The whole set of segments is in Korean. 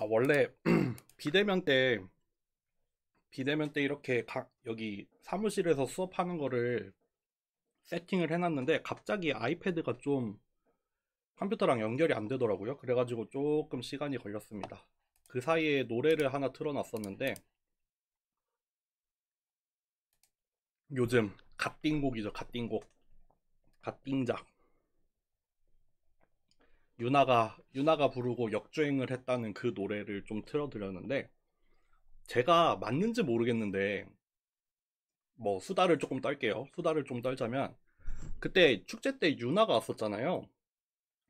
원래 비대면 때 이렇게 여기 사무실에서 수업하는 거를 세팅을 해놨는데 갑자기 아이패드가 좀 컴퓨터랑 연결이 안 되더라고요. 그래가지고 조금 시간이 걸렸습니다. 그 사이에 노래를 하나 틀어놨었는데 요즘 갓띵곡이죠. 갓띵곡, 갓띵작. 유나가 부르고 역주행을 했다는 그 노래를 좀 틀어드렸는데 제가 맞는지 모르겠는데 뭐 수다를 조금 떨게요. 수다를 좀 떨자면 그때 축제 때 유나가 왔었잖아요.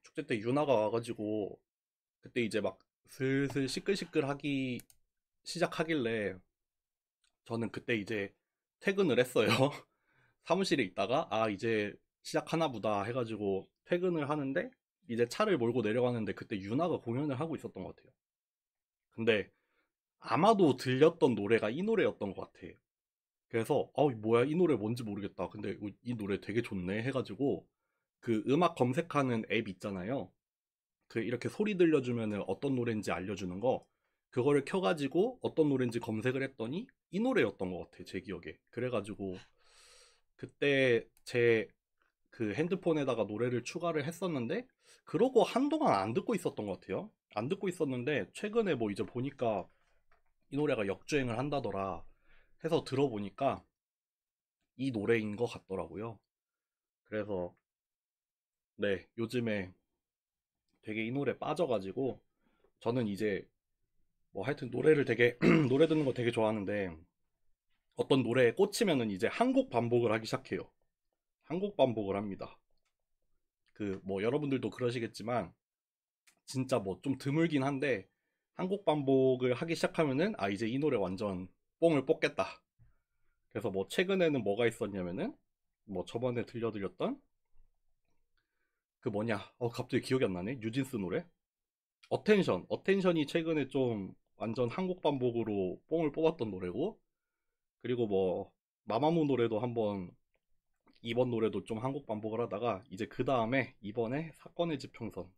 축제 때 유나가 와가지고 그때 이제 막 슬슬 시끌시끌하기 시작하길래 저는 그때 이제 퇴근을 했어요. 사무실에 있다가 이제 시작하나 보다 해가지고 퇴근을 하는데 이제 차를 몰고 내려가는데 그때 유나가 공연을 하고 있었던 것 같아요. 근데 아마도 들렸던 노래가 이 노래였던 것 같아. 그래서 뭐야 이 노래 뭔지 모르겠다. 근데 이 노래 되게 좋네 해가지고 그 음악 검색하는 앱 있잖아요. 그 이렇게 소리 들려주면은 어떤 노래인지 알려주는 거 그거를 켜가지고 어떤 노래인지 검색을 했더니 이 노래였던 것 같아 제 기억에. 그래가지고 그때 제 그 핸드폰에다가 노래를 추가를 했었는데 그러고 한동안 안 듣고 있었던 것 같아요. 안 듣고 있었는데 최근에 뭐 이제 보니까 이 노래가 역주행을 한다더라 해서 들어보니까 이 노래인 것 같더라고요. 그래서 네, 요즘에 되게 이 노래 빠져가지고 저는 이제 뭐 하여튼 노래를 되게 노래 듣는 거 되게 좋아하는데 어떤 노래에 꽂히면은 이제 한 곡 반복을 하기 시작해요. 한 곡 반복을 합니다. 그 뭐 여러분들도 그러시겠지만 진짜 뭐 좀 드물긴 한데 한 곡 반복을 하기 시작하면은 이제 이 노래 완전 뽕을 뽑겠다. 그래서 뭐 최근에는 뭐가 있었냐면은 뭐 저번에 들려드렸던 그 뭐냐 갑자기 기억이 안 나네. 뉴진스 노래 어텐션이 최근에 좀 완전 한 곡 반복으로 뽕을 뽑았던 노래고 그리고 뭐 마마무 노래도 한번 이번 노래도 좀 한 곡 반복을 하다가 이제 그 다음에 이번에 사건의 지평선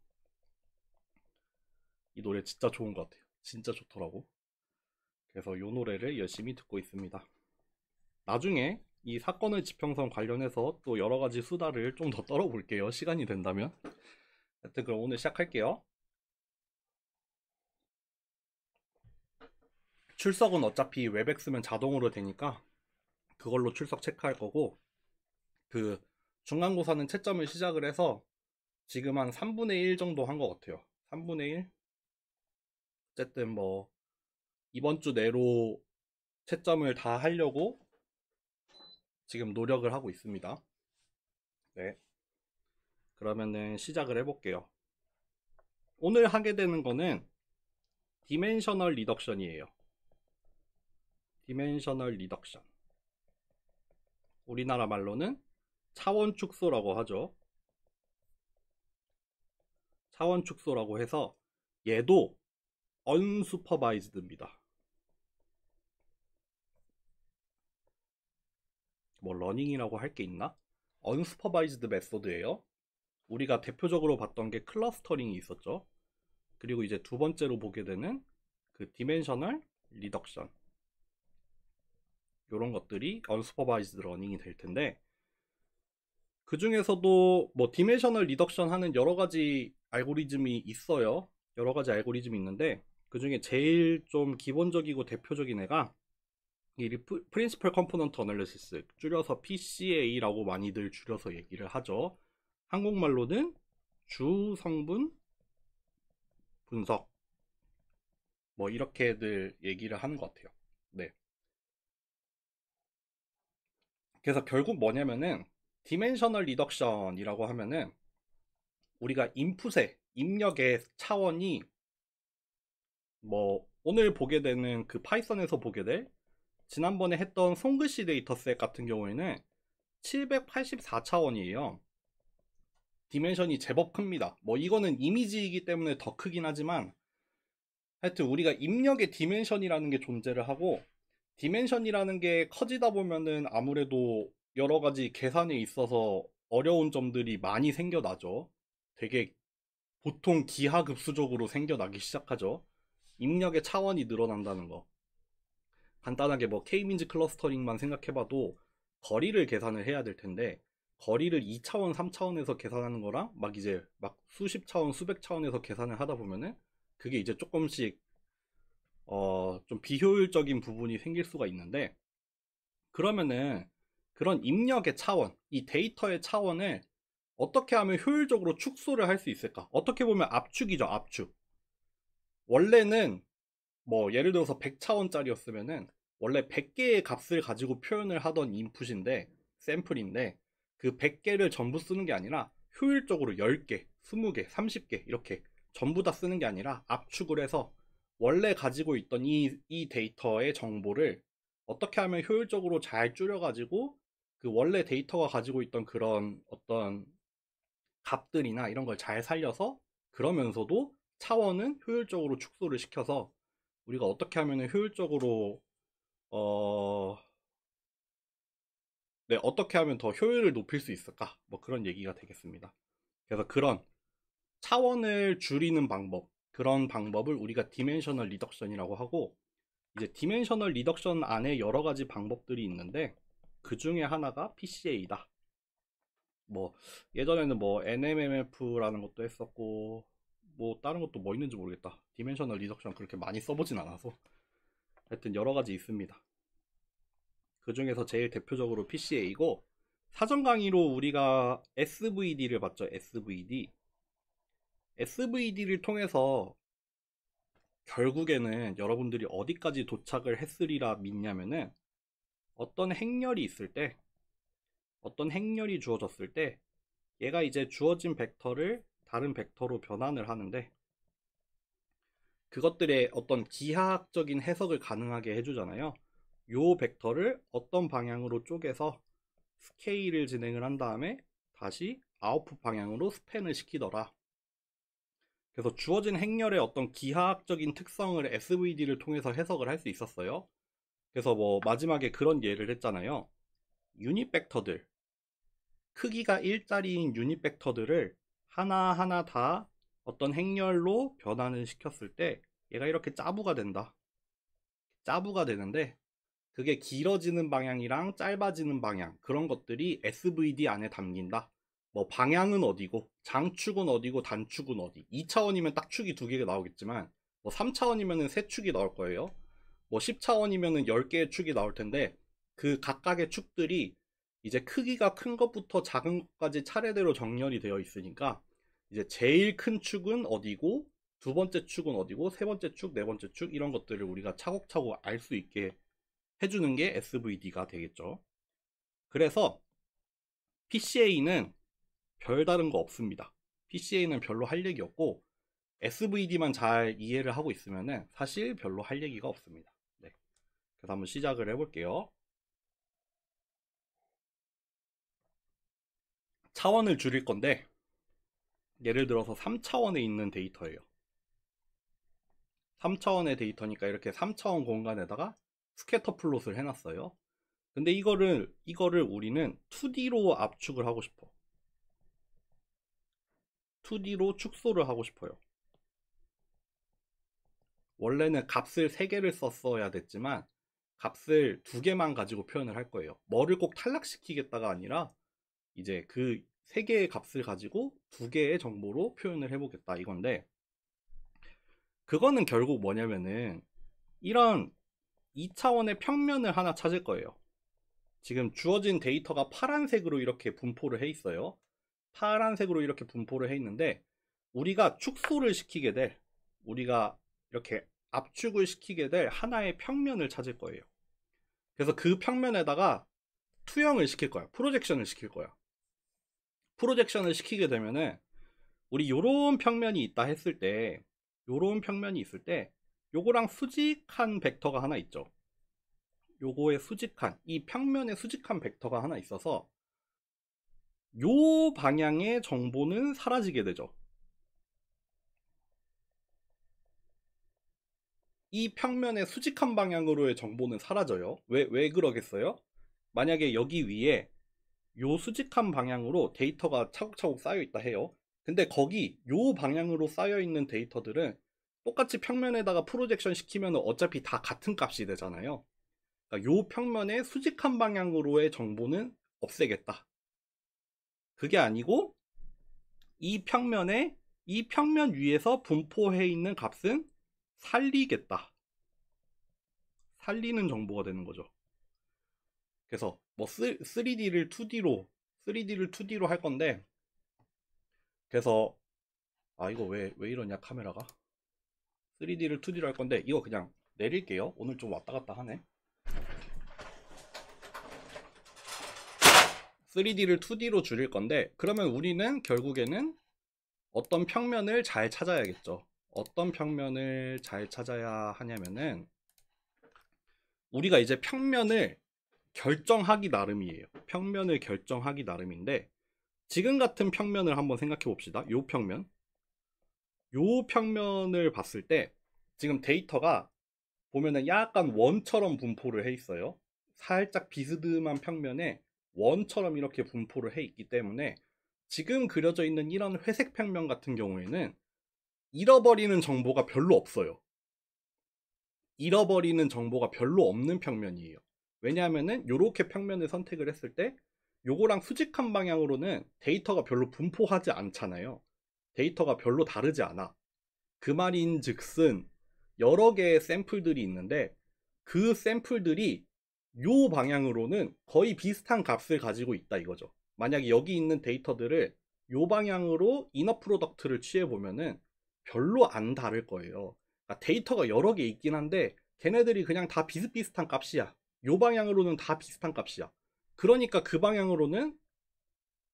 이 노래 진짜 좋은 것 같아요. 진짜 좋더라고. 그래서 이 노래를 열심히 듣고 있습니다. 나중에 이 사건의 지평선 관련해서 또 여러 가지 수다를 좀 더 떨어볼게요. 시간이 된다면. 하여튼 그럼 오늘 시작할게요. 출석은 어차피 웹엑스면 자동으로 되니까 그걸로 출석 체크할 거고 그 중간고사는 채점을 시작을 해서 지금 한 3분의 1 정도 한 것 같아요. 3분의 1? 어쨌든 뭐 이번 주 내로 채점을 다 하려고 지금 노력을 하고 있습니다. 네. 그러면은 시작을 해볼게요. 오늘 하게 되는 거는 디멘셔널 리덕션이에요. 디멘셔널 리덕션. 우리나라 말로는 차원 축소라고 하죠. 차원 축소라고 해서 얘도 언슈퍼바이즈드입니다. 뭐 러닝이라고 할 게 있나? 언슈퍼바이즈드 메소드예요. 우리가 대표적으로 봤던 게 클러스터링이 있었죠. 그리고 이제 두 번째로 보게 되는 그 디멘셔널 리덕션. 이런 것들이 언슈퍼바이즈드 러닝이 될 텐데 그 중에서도 뭐 디멘셔널 리덕션 하는 여러 가지 알고리즘이 있어요. 여러 가지 알고리즘이 있는데 그 중에 제일 좀 기본적이고 대표적인 애가 이 프린시플 컴포넌트 어널리시스 줄여서 PCA라고 많이들 줄여서 얘기를 하죠. 한국말로는 주 성분 분석 뭐 이렇게들 얘기를 하는 것 같아요. 네. 그래서 결국 뭐냐면은 디멘셔널 리덕션이라고 하면은 우리가 인풋의 입력의 차원이 뭐 오늘 보게 되는 그 파이썬에서 보게 될 지난번에 했던 송글씨 데이터셋 같은 경우에는 784차원이에요. 디멘션이 제법 큽니다. 뭐 이거는 이미지이기 때문에 더 크긴 하지만 하여튼 우리가 입력의 디멘션이라는 게 존재를 하고 디멘션이라는 게 커지다 보면은 아무래도 여러 가지 계산에 있어서 어려운 점들이 많이 생겨나죠. 되게 보통 기하급수적으로 생겨나기 시작하죠. 입력의 차원이 늘어난다는 거. 간단하게 뭐 K민즈 클러스터링만 생각해봐도 거리를 계산을 해야 될 텐데, 거리를 2차원, 3차원에서 계산하는 거랑 막 이제 막 수십 차원, 수백 차원에서 계산을 하다 보면은 그게 이제 조금씩 좀 비효율적인 부분이 생길 수가 있는데, 그러면은 그런 입력의 차원, 이 데이터의 차원을 어떻게 하면 효율적으로 축소를 할 수 있을까? 어떻게 보면 압축이죠, 압축. 원래는 뭐 예를 들어서 100차원짜리였으면은 원래 100개의 값을 가지고 표현을 하던 인풋인데, 샘플인데, 그 100개를 전부 쓰는 게 아니라 효율적으로 10개, 20개, 30개 이렇게 전부 다 쓰는 게 아니라 압축을 해서 원래 가지고 있던 이 데이터의 정보를 어떻게 하면 효율적으로 잘 줄여가지고 그 원래 데이터가 가지고 있던 그런 어떤 값들이나 이런 걸 잘 살려서, 그러면서도 차원은 효율적으로 축소를 시켜서 우리가 어떻게 하면 효율적으로 어, 네, 어떻게 하면 더 효율을 높일 수 있을까? 뭐 그런 얘기가 되겠습니다. 그래서 그런 차원을 줄이는 방법, 그런 방법을 우리가 디멘셔널 리덕션이라고 하고, 이제 디멘셔널 리덕션 안에 여러 가지 방법들이 있는데 그 중에 하나가 PCA다. 뭐 예전에는 뭐 NMMF라는 것도 했었고, 뭐 다른 것도 뭐 있는지 모르겠다. 디멘셔널 리덕션 그렇게 많이 써보진 않아서. 하여튼 여러 가지 있습니다. 그 중에서 제일 대표적으로 PCA이고, 사전 강의로 우리가 SVD를 봤죠. SVD. SVD를 통해서 결국에는 여러분들이 어디까지 도착을 했으리라 믿냐면은, 어떤 행렬이 있을 때, 어떤 행렬이 주어졌을 때 얘가 이제 주어진 벡터를 다른 벡터로 변환을 하는데, 그것들의 어떤 기하학적인 해석을 가능하게 해주잖아요. 요 벡터를 어떤 방향으로 쪼개서 스케일을 진행을 한 다음에 다시 아웃풋 방향으로 스팬을 시키더라. 그래서 주어진 행렬의 어떤 기하학적인 특성을 SVD를 통해서 해석을 할 수 있었어요. 그래서 뭐 마지막에 그런 예를 했잖아요. 유닛 벡터들, 크기가 1짜리인 유닛 벡터들을 하나하나 다 어떤 행렬로 변환을 시켰을 때 얘가 이렇게 짜부가 된다. 짜부가 되는데, 그게 길어지는 방향이랑 짧아지는 방향, 그런 것들이 SVD 안에 담긴다. 뭐 방향은 어디고, 장축은 어디고, 단축은 어디. 2차원이면 딱 축이 두 개가 나오겠지만, 뭐 3차원이면은 세 축이 나올 거예요. 뭐 10차원이면은 10개의 축이 나올 텐데, 그 각각의 축들이 이제 크기가 큰 것부터 작은 것까지 차례대로 정렬이 되어 있으니까, 이제 제일 큰 축은 어디고, 두 번째 축은 어디고, 세 번째 축, 네 번째 축, 이런 것들을 우리가 차곡차곡 알 수 있게 해주는 게 SVD가 되겠죠. 그래서 PCA는 별다른 거 없습니다. PCA는 별로 할 얘기 없고, SVD만 잘 이해를 하고 있으면 사실 별로 할 얘기가 없습니다. 네. 그래서 한번 시작을 해볼게요. 차원을 줄일 건데, 예를 들어서 3차원에 있는 데이터예요. 3차원의 데이터니까 이렇게 3차원 공간에다가 스캐터 플롯을 해놨어요. 근데 이거를 우리는 2D로 압축을 하고 싶어. 2D로 축소를 하고 싶어요. 원래는 값을 3개를 썼어야 됐지만 값을 2개만 가지고 표현을 할 거예요. 뭐를 꼭 탈락시키겠다가 아니라 이제 그 3개의 값을 가지고 2개의 정보로 표현을 해보겠다 이건데, 그거는 결국 뭐냐면은 이런 2차원의 평면을 하나 찾을 거예요. 지금 주어진 데이터가 파란색으로 이렇게 분포를 해 있어요. 파란색으로 이렇게 분포를 해 있는데, 우리가 축소를 시키게 될, 우리가 이렇게 압축을 시키게 될 하나의 평면을 찾을 거예요. 그래서 그 평면에다가 투영을 시킬 거야. 프로젝션을 시킬 거야. 프로젝션을 시키게 되면은 우리 요런 평면이 있다 했을 때, 요런 평면이 있을 때 요거랑 수직한 벡터가 하나 있죠. 요거의 수직한, 이 평면에 수직한 벡터가 하나 있어서 요 방향의 정보는 사라지게 되죠. 이 평면의 수직한 방향으로의 정보는 사라져요. 왜 그러겠어요? 만약에 여기 위에 요 수직한 방향으로 데이터가 차곡차곡 쌓여 있다 해요. 근데 거기 요 방향으로 쌓여 있는 데이터들은 똑같이 평면에다가 프로젝션 시키면 어차피 다 같은 값이 되잖아요. 그러니까 요 평면의 수직한 방향으로의 정보는 없애겠다. 그게 아니고 이 평면 위에서 분포해 있는 값은 살리겠다. 살리는 정보가 되는 거죠. 그래서 뭐 3D를 2D로 할 건데, 그래서 이거 왜 이러냐 카메라가. 3D를 2D로 할 건데 이거 그냥 내릴게요. 오늘 좀 왔다 갔다 하네. 3D를 2D로 줄일 건데, 그러면 우리는 결국에는 어떤 평면을 잘 찾아야겠죠. 어떤 평면을 잘 찾아야 하냐면은, 우리가 이제 평면을 결정하기 나름이에요. 평면을 결정하기 나름인데, 지금 같은 평면을 한번 생각해 봅시다. 요 평면을 봤을 때 지금 데이터가 보면은 약간 원처럼 분포를 해 있어요. 살짝 비스듬한 평면에 원처럼 이렇게 분포를 해 있기 때문에 지금 그려져 있는 이런 회색 평면 같은 경우에는 잃어버리는 정보가 별로 없어요. 잃어버리는 정보가 별로 없는 평면이에요. 왜냐하면은 요렇게 평면을 선택을 했을 때 요거랑 수직한 방향으로는 데이터가 별로 분포하지 않잖아요. 데이터가 별로 다르지 않아. 그 말인 즉슨 여러 개의 샘플들이 있는데 그 샘플들이 요 방향으로는 거의 비슷한 값을 가지고 있다 이거죠. 만약에 여기 있는 데이터들을 요 방향으로 이너 프로덕트를 취해 보면은 별로 안 다를 거예요. 그러니까 데이터가 여러 개 있긴 한데 걔네들이 그냥 다 비슷비슷한 값이야. 요 방향으로는 다 비슷한 값이야. 그러니까 그 방향으로는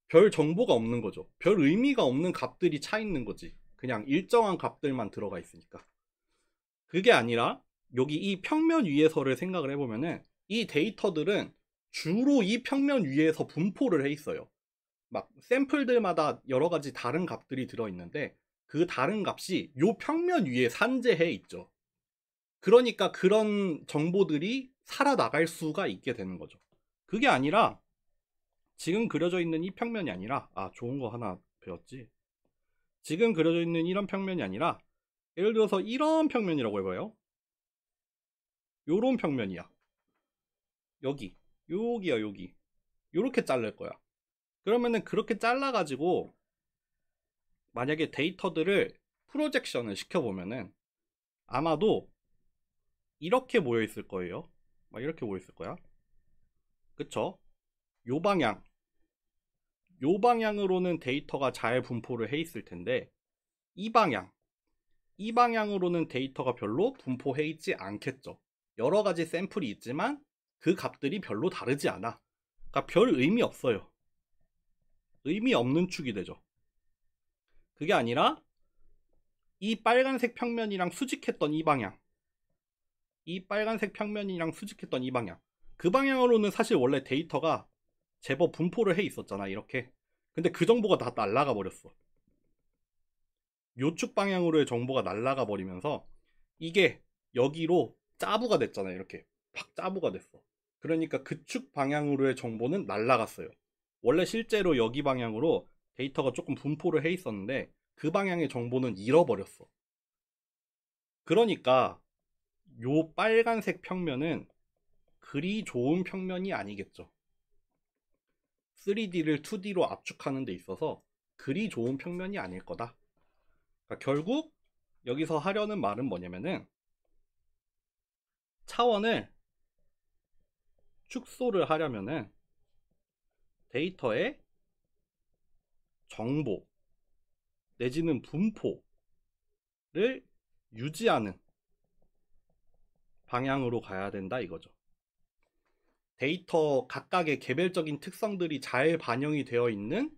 별 정보가 없는 거죠. 별 의미가 없는 값들이 차 있는 거지. 그냥 일정한 값들만 들어가 있으니까. 그게 아니라 여기 이 평면 위에서를 생각을 해보면은 이 데이터들은 주로 이 평면 위에서 분포를 해 있어요. 막 샘플들마다 여러 가지 다른 값들이 들어있는데 그 다른 값이 요 평면 위에 산재해 있죠. 그러니까 그런 정보들이 살아나갈 수가 있게 되는 거죠. 그게 아니라 지금 그려져 있는 이 평면이 아니라, 좋은 거 하나 배웠지. 지금 그려져 있는 이런 평면이 아니라 예를 들어서 이런 평면이라고 해봐요. 요런 평면이야. 여기야 여기. 요렇게 자를 거야. 그러면은 그렇게 잘라가지고 만약에 데이터들을 프로젝션을 시켜보면은 아마도 이렇게 모여 있을 거예요. 막 이렇게 모여 있을 거야. 그쵸? 요 방향으로는 데이터가 잘 분포를 해 있을 텐데 이 방향으로는 데이터가 별로 분포해 있지 않겠죠. 여러 가지 샘플이 있지만 그 값들이 별로 다르지 않아. 그러니까 별 의미 없어요. 의미 없는 축이 되죠. 그게 아니라 이 빨간색 평면이랑 수직했던 이 방향, 그 방향으로는 사실 원래 데이터가 제법 분포를 해 있었잖아 이렇게. 근데 그 정보가 다 날아가 버렸어. 요축 방향으로의 정보가 날아가 버리면서 이게 여기로 짜부가 됐잖아. 이렇게 팍 짜부가 됐어. 그러니까 그축 방향으로의 정보는 날아갔어요. 원래 실제로 여기 방향으로 데이터가 조금 분포를 해 있었는데 그 방향의 정보는 잃어버렸어. 그러니까 요 빨간색 평면은 그리 좋은 평면이 아니겠죠. 3D를 2D로 압축하는 데 있어서 그리 좋은 평면이 아닐 거다. 그러니까 결국 여기서 하려는 말은 뭐냐면은 차원을 축소를 하려면은 데이터의 정보 내지는 분포를 유지하는 방향으로 가야 된다 이거죠. 데이터 각각의 개별적인 특성들이 잘 반영이 되어 있는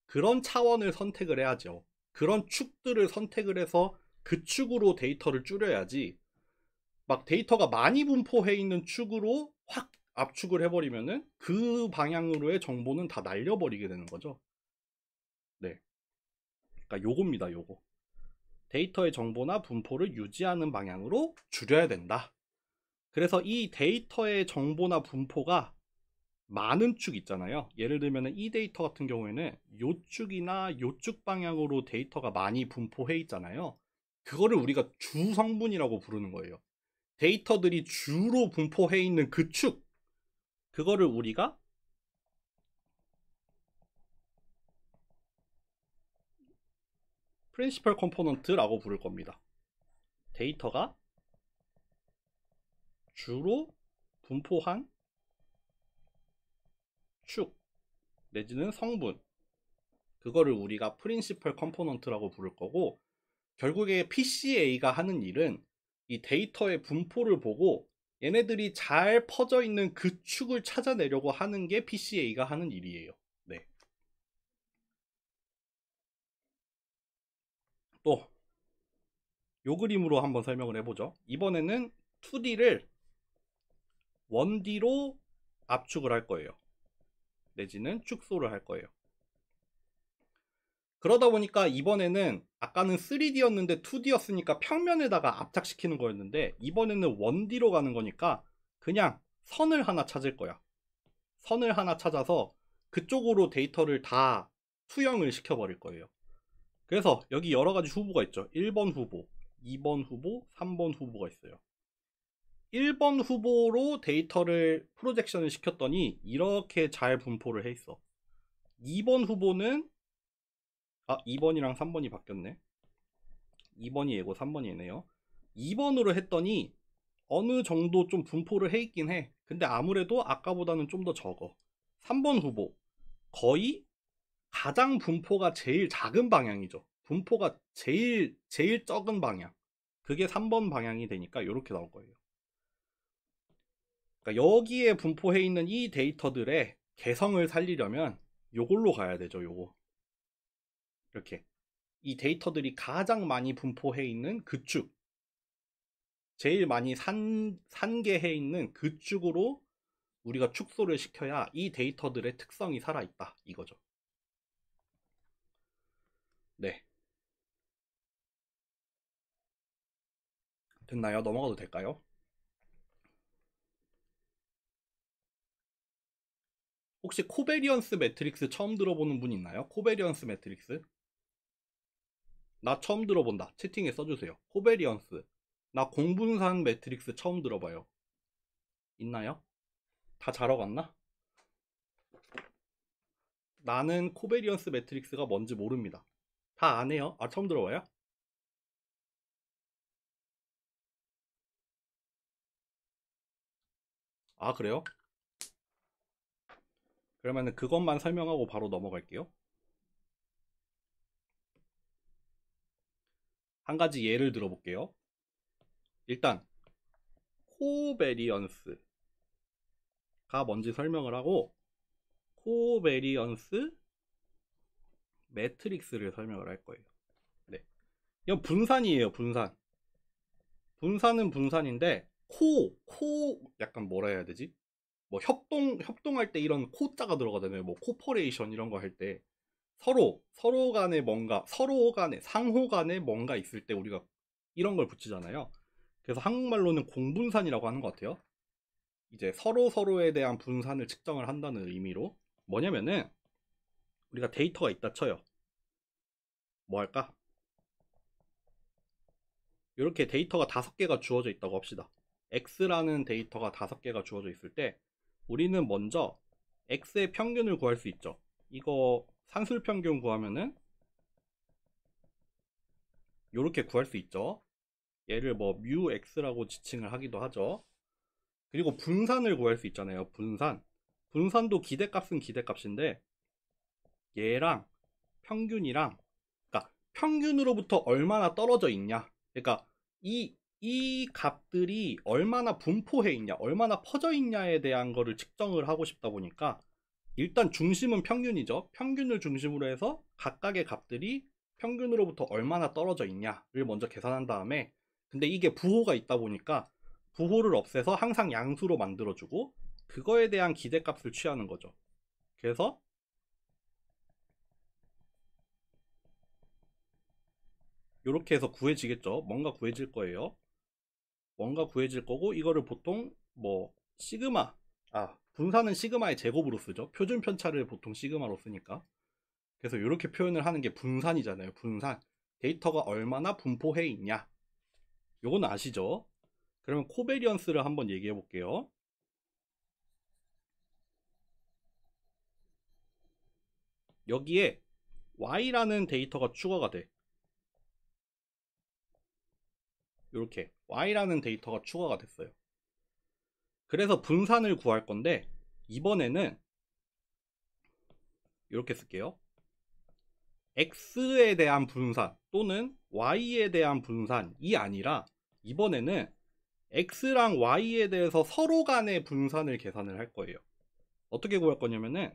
그런 차원을 선택을 해야죠. 그런 축들을 선택을 해서 그 축으로 데이터를 줄여야지 막 데이터가 많이 분포해 있는 축으로 확 압축을 해버리면은 그 방향으로의 정보는 다 날려버리게 되는 거죠. 네. 그러니까 요겁니다, 요거. 데이터의 정보나 분포를 유지하는 방향으로 줄여야 된다. 그래서 이 데이터의 정보나 분포가 많은 축 있잖아요. 예를 들면 이 데이터 같은 경우에는 요 축이나 요 축 방향으로 데이터가 많이 분포해 있잖아요. 그거를 우리가 주 성분이라고 부르는 거예요. 데이터들이 주로 분포해 있는 그 축, 그거를 우리가 프린시펄 컴포넌트라고 부를 겁니다. 데이터가 주로 분포한 축 내지는 성분, 그거를 우리가 프린시펄 컴포넌트라고 부를 거고, 결국에 PCA가 하는 일은 이 데이터의 분포를 보고 얘네들이 잘 퍼져 있는 그 축을 찾아내려고 하는 게 PCA가 하는 일이에요. 네. 또 요 그림으로 한번 설명을 해보죠. 이번에는 2D를 1D로 압축을 할 거예요. 내지는 축소를 할 거예요. 그러다 보니까 이번에는 아까는 3D였는데 2D였으니까 평면에다가 압착시키는 거였는데, 이번에는 1D로 가는 거니까 그냥 선을 하나 찾을 거야. 선을 하나 찾아서 그쪽으로 데이터를 다 투영을 시켜버릴 거예요. 그래서 여기 여러 가지 후보가 있죠. 1번 후보, 2번 후보, 3번 후보가 있어요. 1번 후보로 데이터를 프로젝션을 시켰더니 이렇게 잘 분포를 해 있어. 2번 후보는 2번이랑 3번이 바뀌었네. 2번이 얘고 3번이 얘네요. 2번으로 했더니 어느 정도 좀 분포를 해 있긴 해. 근데 아무래도 아까보다는 좀 더 적어. 3번 후보 거의 가장 분포가 제일 작은 방향이죠. 분포가 제일 적은 방향, 그게 3번 방향이 되니까 이렇게 나올 거예요. 그러니까 여기에 분포해 있는 이 데이터들의 개성을 살리려면 요걸로 가야 되죠. 요거 이렇게 이 데이터들이 가장 많이 분포해 있는 그 축, 제일 많이 산계해 있는 그 축으로 우리가 축소를 시켜야 이 데이터들의 특성이 살아있다 이거죠. 네, 됐나요? 넘어가도 될까요? 혹시 코베리언스 매트릭스 처음 들어보는 분 있나요? 코베리언스 매트릭스? 나 처음 들어본다. 채팅에 써주세요. 코베리언스. 나 공분산 매트릭스 처음 들어봐요. 있나요? 다 자러 갔나? 나는 코베리언스 매트릭스가 뭔지 모릅니다. 다 아네요? 처음 들어봐요? 그래요? 그러면은 그것만 설명하고 바로 넘어갈게요. 한 가지 예를 들어볼게요. 일단 코베리언스가 뭔지 설명을 하고 코베리언스 매트릭스를 설명을 할 거예요. 네. 이건 분산이에요, 분산. 분산은 분산인데 약간 뭐라 해야 되지? 뭐 협동할 때 이런 코자가 들어가잖아요. 뭐 코퍼레이션 이런 거 할 때 서로 간에 뭔가, 서로 간에 상호 간에 뭔가 있을 때 우리가 이런 걸 붙이잖아요. 그래서 한국말로는 공분산이라고 하는 것 같아요. 이제 서로에 대한 분산을 측정을 한다는 의미로, 뭐냐면은 우리가 데이터가 있다 쳐요. 뭐 할까? 이렇게 데이터가 5개가 주어져 있다고 합시다. X라는 데이터가 5개가 주어져 있을 때 우리는 먼저 X의 평균을 구할 수 있죠. 이거 산술 평균 구하면은 이렇게 구할 수 있죠. 얘를 뭐 뮤 X라고 지칭을 하기도 하죠. 그리고 분산을 구할 수 있잖아요. 분산도 기대값은 기대값인데 얘랑 평균이랑, 그러니까 평균으로부터 얼마나 떨어져 있냐, 그러니까 이 값들이 얼마나 분포해 있냐, 얼마나 퍼져 있냐에 대한 거를 측정을 하고 싶다 보니까 일단 중심은 평균이죠. 평균을 중심으로 해서 각각의 값들이 평균으로부터 얼마나 떨어져 있냐를 먼저 계산한 다음에, 근데 이게 부호가 있다 보니까 부호를 없애서 항상 양수로 만들어주고 그거에 대한 기대값을 취하는 거죠. 그래서 이렇게 해서 구해지겠죠. 뭔가 구해질 거예요. 뭔가 구해질 거고, 이거를 보통 뭐 시그마, 분산은 시그마의 제곱으로 쓰죠. 표준 편차를 보통 시그마로 쓰니까. 그래서 이렇게 표현을 하는 게 분산이잖아요. 분산. 데이터가 얼마나 분포해 있냐. 요건 아시죠? 그러면 코베리언스를 한번 얘기해 볼게요. 여기에 y라는 데이터가 추가가 돼. 이렇게 y라는 데이터가 추가가 됐어요. 그래서 분산을 구할 건데 이번에는 이렇게 쓸게요. x에 대한 분산 또는 y에 대한 분산이 아니라 이번에는 x랑 y에 대해서 서로 간의 분산을 계산을 할 거예요. 어떻게 구할 거냐면은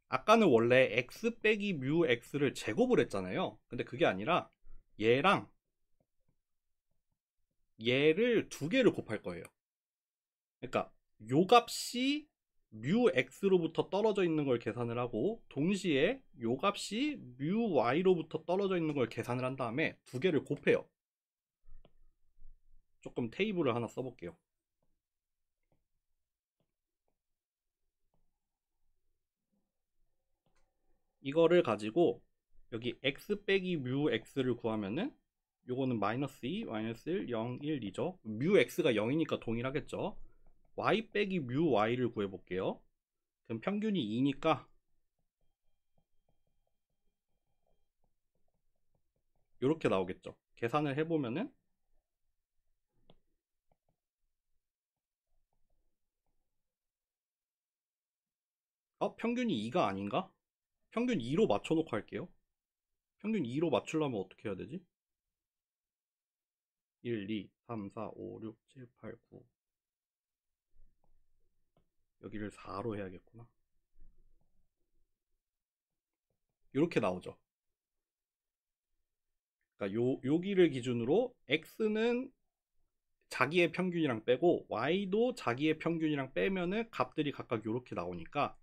아까는 원래 x 빼기 뮤 x를 제곱을 했잖아요. 근데 그게 아니라 얘랑 얘를 두 개를 곱할 거예요. 그러니까 요 값이 뮤 x로부터 떨어져 있는 걸 계산을 하고 동시에 요 값이 뮤 y로부터 떨어져 있는 걸 계산을 한 다음에 두 개를 곱해요. 조금 테이블을 하나 써볼게요. 이거를 가지고 여기 x 빼기 뮤 x를 구하면은 요거는 마이너스 2, 마이너스 1, 0, 1, 2죠. 뮤 x가 0이니까 동일하겠죠. y 빼기 뮤 y를 구해볼게요. 그럼 평균이 2니까 이렇게 나오겠죠. 계산을 해보면은 평균이 2가 아닌가? 평균 2로 맞춰놓고 할게요. 평균 2로 맞추려면 어떻게 해야 되지? 1, 2, 3, 4, 5, 6, 7, 8, 9 여기를 4로 해야겠구나. 이렇게 나오죠. 그러니까 여기를 기준으로 x는 자기의 평균이랑 빼고 y도 자기의 평균이랑 빼면은 값들이 각각 이렇게 나오니까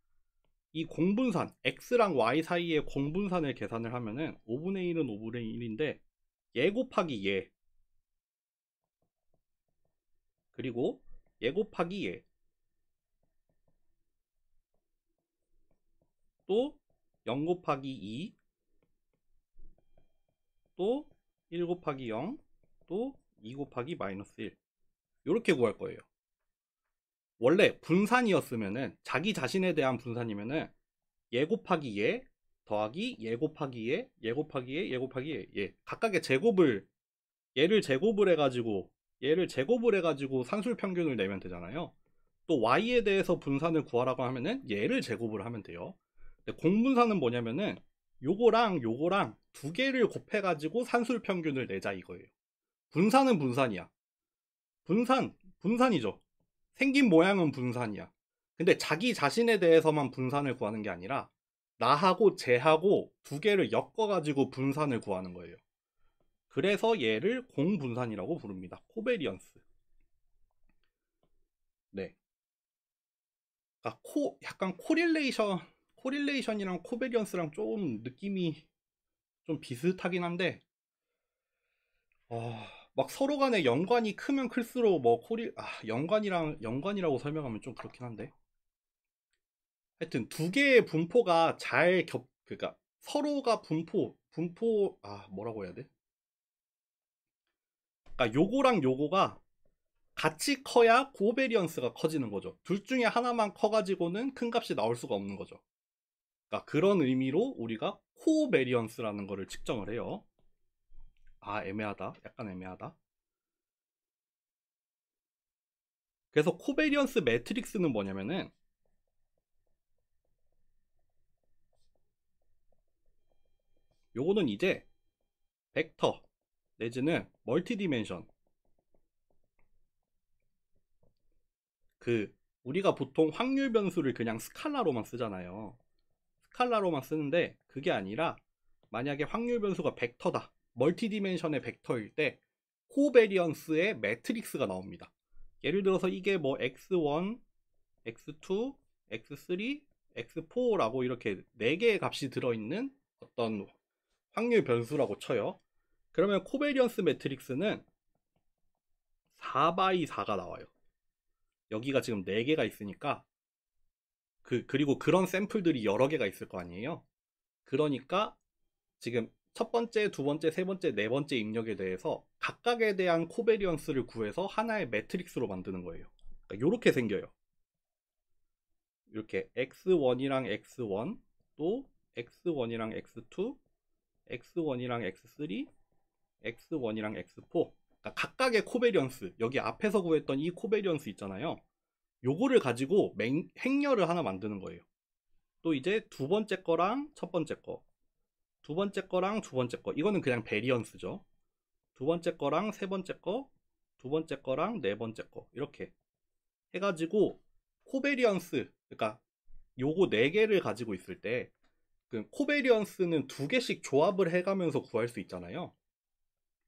이 공분산 x랑 y 사이의 공분산을 계산을 하면은 5분의 1은 5분의 1인데 얘 곱하기 얘 그리고 얘 곱하기 얘 또 0 곱하기 2 또 1 곱하기 0 또 2 곱하기 마이너스 1 이렇게 구할 거예요. 원래 분산이었으면은 자기 자신에 대한 분산이면은 얘 곱하기 얘 더하기 얘 곱하기 얘, 얘 곱하기 얘, 얘 곱하기 얘, 얘 각각의 제곱을 얘를 제곱을 해가지고 산술 평균을 내면 되잖아요. 또 y에 대해서 분산을 구하라고 하면은 얘를 제곱을 하면 돼요. 근데 공분산은 뭐냐면은 요거랑 요거랑 두 개를 곱해가지고 산술 평균을 내자 이거예요. 분산은 분산이야. 분산이죠. 생긴 모양은 분산이야. 근데 자기 자신에 대해서만 분산을 구하는 게 아니라 나하고 쟤하고 두 개를 엮어가지고 분산을 구하는 거예요. 그래서 얘를 공분산이라고 부릅니다. 코베리언스. 네. 그러니까 약간 코릴레이션이랑 코베리언스랑 좀 느낌이 좀 비슷하긴 한데, 막 서로 간에 연관이 크면 클수록 뭐 연관이라고 설명하면 좀 그렇긴 한데. 하여튼 두 개의 분포가 그러니까 서로가 뭐라고 해야 돼? 그러니까 요거랑 요거가 같이 커야 코베리언스가 커지는 거죠. 둘 중에 하나만 커가지고는 큰 값이 나올 수가 없는 거죠. 그러니까 그런 의미로 우리가 코베리언스라는 거를 측정을 해요. 애매하다. 약간 애매하다. 그래서 코베리언스 매트릭스는 뭐냐면은 요거는 이제 벡터 내지는 멀티 디멘션 우리가 보통 확률 변수를 그냥 스칼라로만 쓰잖아요. 스칼라로만 쓰는데 그게 아니라 만약에 확률 변수가 벡터다. 멀티 디멘션의 벡터일 때 코베리언스의 매트릭스가 나옵니다. 예를 들어서 이게 뭐 x1, x2, x3, x4라고 이렇게 4개의 값이 들어있는 어떤 확률 변수라고 쳐요. 그러면 코베리언스 매트릭스는 4 x 4가 나와요. 여기가 지금 4개가 있으니까 그리고 그런 샘플들이 여러 개가 있을 거 아니에요. 그러니까 지금 첫 번째, 두 번째, 세 번째, 네 번째 입력에 대해서 각각에 대한 코베리언스를 구해서 하나의 매트릭스로 만드는 거예요. 그러니까 이렇게 생겨요. 이렇게 x1이랑 x1, 또 x1이랑 x2, x1이랑 x3, x1이랑 x4. 그러니까 각각의 코베리언스, 여기 앞에서 구했던 이 코베리언스 있잖아요. 요거를 가지고 행렬을 하나 만드는 거예요. 또 이제 두 번째 거랑 첫 번째 거, 두 번째 거랑 두 번째 거, 이거는 그냥 베리언스죠. 두 번째 거랑 세 번째 거, 두 번째 거랑 네 번째 거, 이렇게 해가지고 코베리언스, 그러니까 요거 네 개를 가지고 있을 때 그 코베리언스는 두 개씩 조합을 해가면서 구할 수 있잖아요.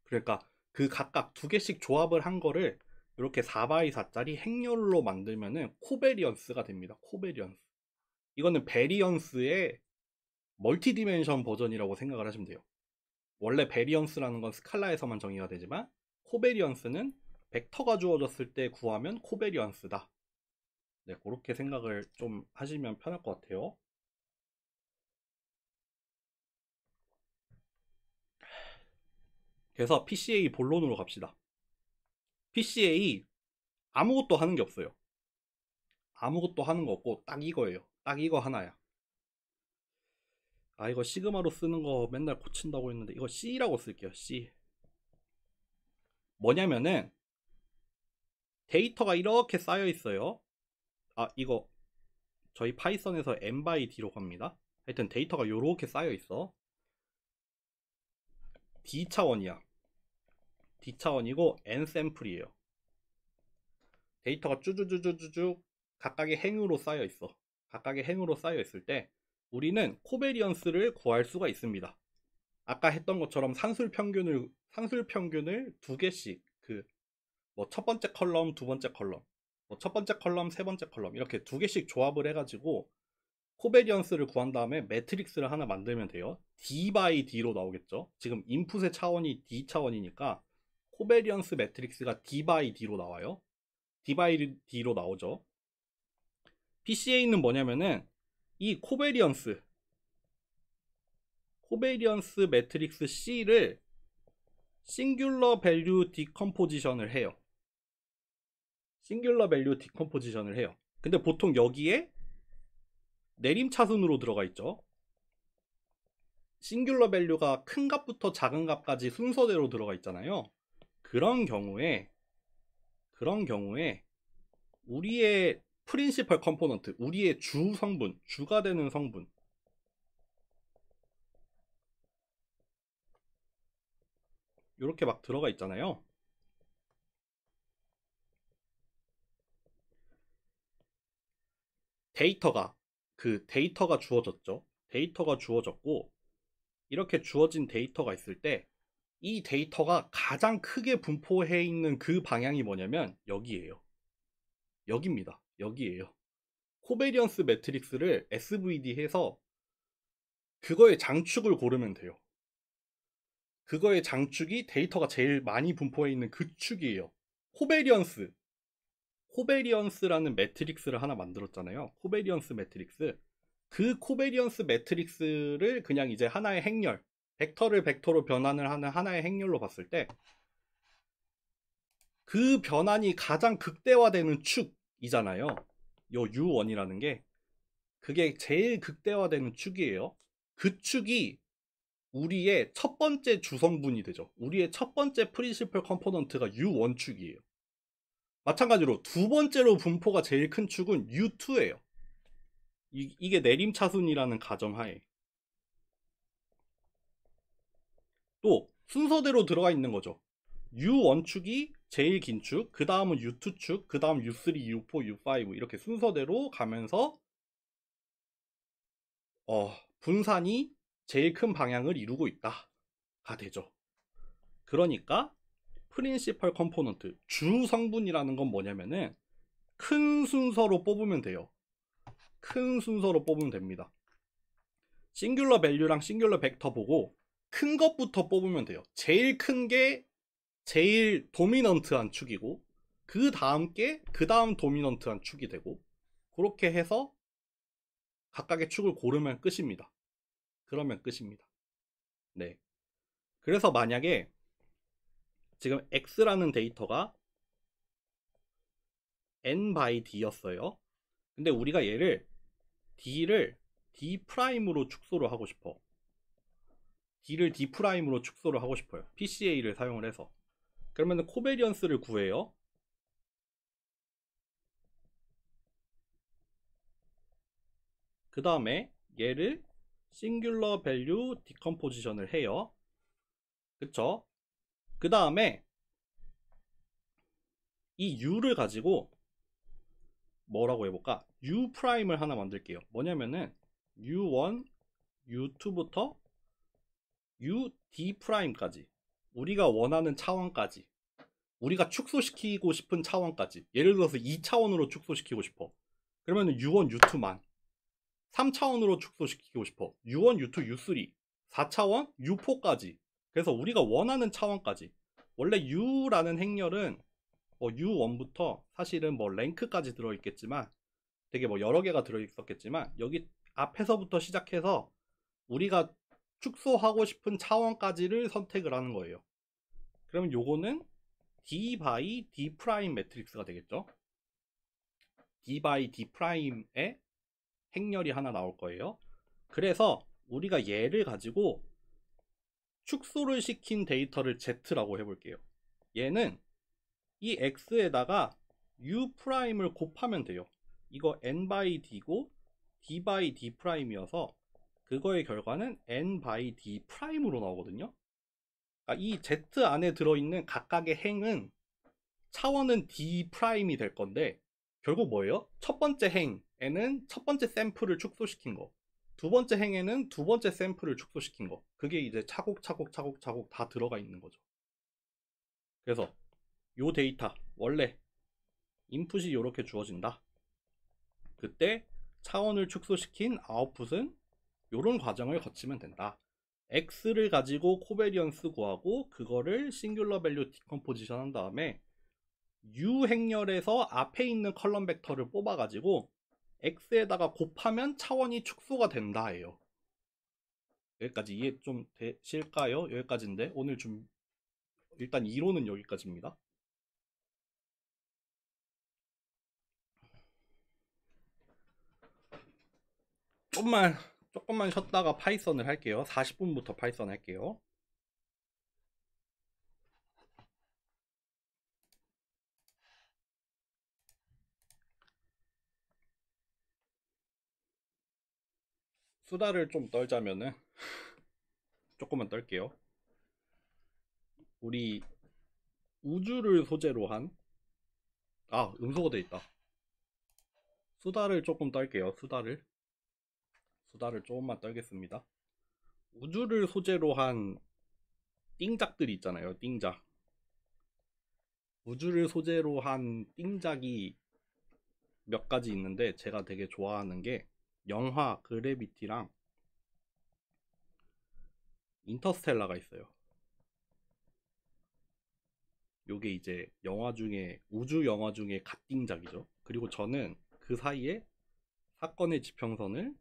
그러니까 그 각각 두 개씩 조합을 한 거를 이렇게 4x4짜리 행렬로 만들면은 코베리언스가 됩니다. 코베리언스. 이거는 베리언스의 멀티 디멘션 버전이라고 생각을 하시면 돼요. 원래 베리언스라는 건 스칼라에서만 정의가 되지만 코베리언스는 벡터가 주어졌을 때 구하면 코베리언스다. 네, 그렇게 생각을 좀 하시면 편할 것 같아요. 그래서 PCA 본론으로 갑시다. PCA 아무것도 하는 게 없어요. 아무것도 하는 거 없고 딱 이거예요. 딱 이거 하나야. 아, 이거 시그마로 쓰는 거 맨날 고친다고 했는데 이거 C라고 쓸게요. C. 뭐냐면은 데이터가 이렇게 쌓여 있어요. 아, 이거 저희 파이썬에서 n by d로 갑니다. 하여튼 데이터가 이렇게 쌓여 있어. D 차원이야. D 차원이고 n 샘플이에요. 데이터가 쭈쭈쭈쭈쭈 각각의 행으로 쌓여 있어. 각각의 행으로 쌓여 있을 때 우리는 코베리언스를 구할 수가 있습니다. 아까 했던 것처럼 산술 평균을 두 개씩 뭐 첫 번째 컬럼, 두 번째 컬럼, 뭐 첫 번째 컬럼, 세 번째 컬럼 이렇게 두 개씩 조합을 해가지고 코베리언스를 구한 다음에 매트릭스를 하나 만들면 돼요. D by D로 나오겠죠. 지금 인풋의 차원이 D 차원이니까 코베리언스 매트릭스가 D by D로 나와요. D by D로 나오죠. PCA는 뭐냐면은 이 코베리언스 매트릭스 C를 싱귤러 밸류 디컴포지션을 해요. 싱귤러 밸류 디컴포지션을 해요. 근데 보통 여기에 내림차순으로 들어가 있죠. 싱귤러 밸류가 큰 값부터 작은 값까지 순서대로 들어가 있잖아요. 그런 경우에 우리의 프린시펄 컴포넌트, 우리의 주 성분, 주가 되는 성분 이렇게 막 들어가 있잖아요. 데이터가 주어졌죠. 데이터가 주어졌고 이렇게 주어진 데이터가 있을 때 이 데이터가 가장 크게 분포해 있는 그 방향이 뭐냐면 여기에요. 여기입니다. 여기에요. 코베리언스 매트릭스를 SVD 해서 그거의 장축을 고르면 돼요. 그거의 장축이 데이터가 제일 많이 분포해 있는 그 축이에요. 코베리언스라는 매트릭스를 하나 만들었잖아요. 코베리언스 매트릭스. 그 코베리언스 매트릭스를 그냥 이제 하나의 행렬, 벡터를 벡터로 변환을 하는 하나의 행렬로 봤을 때 그 변환이 가장 극대화되는 축이잖아요. 요 U1이라는 게 그게 제일 극대화되는 축이에요. 그 축이 우리의 첫 번째 주성분이 되죠. 우리의 첫 번째 프린시플 컴포넌트가 U1 축이에요. 마찬가지로 두 번째로 분포가 제일 큰 축은 U2예요. 이게 내림차순이라는 가정하에 또 순서대로 들어가 있는 거죠. U1축이 제일 긴 축, 그 다음은 U2축, 그 다음 U3, U4, U5 이렇게 순서대로 가면서 분산이 제일 큰 방향을 이루고 있다가 되죠. 그러니까 프린시펄 컴포넌트, 주 성분이라는 건 뭐냐면은 큰 순서로 뽑으면 돼요. 큰 순서로 뽑으면 됩니다. 싱귤러 밸류랑 싱귤러 벡터 보고 큰 것부터 뽑으면 돼요. 제일 큰 게 제일 도미넌트한 축이고 그 다음 게 그 다음 도미넌트한 축이 되고 그렇게 해서 각각의 축을 고르면 끝입니다. 그러면 끝입니다. 네. 그래서 만약에 지금 x라는 데이터가 n by d였어요. 근데 우리가 얘를 d를 d 프라임으로 축소를 하고 싶어. d를 d 프라임으로 축소를 하고 싶어요. PCA를 사용을 해서. 그러면 코베리언스를 구해요. 그 다음에 얘를 싱귤러 밸류 디컴포지션을 해요. 그쵸? 그 다음에 이 u를 가지고 뭐라고 해볼까? u 프라임을 하나 만들게요. 뭐냐면은 u1, u2부터 ud 프라임까지, 우리가 원하는 차원까지, 우리가 축소시키고 싶은 차원까지, 예를 들어서 2차원으로 축소시키고 싶어. 그러면 u1, u2만. 3차원으로 축소시키고 싶어. u1, u2, u3. 4차원, u4까지. 그래서 우리가 원하는 차원까지. 원래 u라는 행렬은 u1부터 사실은 뭐 랭크까지 들어있겠지만, 되게 뭐 여러 개가 들어있었겠지만, 여기 앞에서부터 시작해서 우리가 축소하고 싶은 차원까지를 선택을 하는 거예요. 그러면 요거는 d by d 프라임 매트릭스가 되겠죠. d by d 프라임의 행렬이 하나 나올 거예요. 그래서 우리가 얘를 가지고 축소를 시킨 데이터를 z라고 해볼게요. 얘는 이 x에다가 u 프라임을 곱하면 돼요. 이거 n by d고 d by d 프라임이어서 그거의 결과는 n by d 프라임으로 나오거든요. 그러니까 이 z 안에 들어있는 각각의 행은 차원은 d 프라임이 될 건데, 결국 뭐예요? 첫 번째 행에는 첫 번째 샘플을 축소시킨 거, 두 번째 행에는 두 번째 샘플을 축소시킨 거, 그게 이제 차곡차곡 다 들어가 있는 거죠. 그래서 요 데이터 원래 인풋이 이렇게 주어진다. 그때 차원을 축소시킨 아웃풋은 이런 과정을 거치면 된다. x를 가지고 코베리언스 구하고 그거를 싱귤러 밸류 디컴포지션 한 다음에 u 행렬에서 앞에 있는 컬럼 벡터를 뽑아 가지고 x에다가 곱하면 차원이 축소가 된다 해요. 여기까지 이해 좀 되실까요? 여기까지인데 오늘 좀 일단 이론은 여기까지입니다. 조금만 쉬었다가 파이썬을 할게요. 40분부터 파이썬 할게요. 수다를 좀 떨자면은 조금만 떨게요. 우리 우주를 소재로 한, 음소거 돼 있다. 수다를 조금 떨게요. 수다를 조금만 떨겠습니다. 우주를 소재로 한 띵작들이 있잖아요. 띵작. 우주를 소재로 한 띵작이 몇 가지 있는데 제가 되게 좋아하는 게 영화 그래비티랑 인터스텔라가 있어요. 요게 이제 우주 영화 중에 갓띵작이죠. 그리고 저는 그 사이에 사건의 지평선을,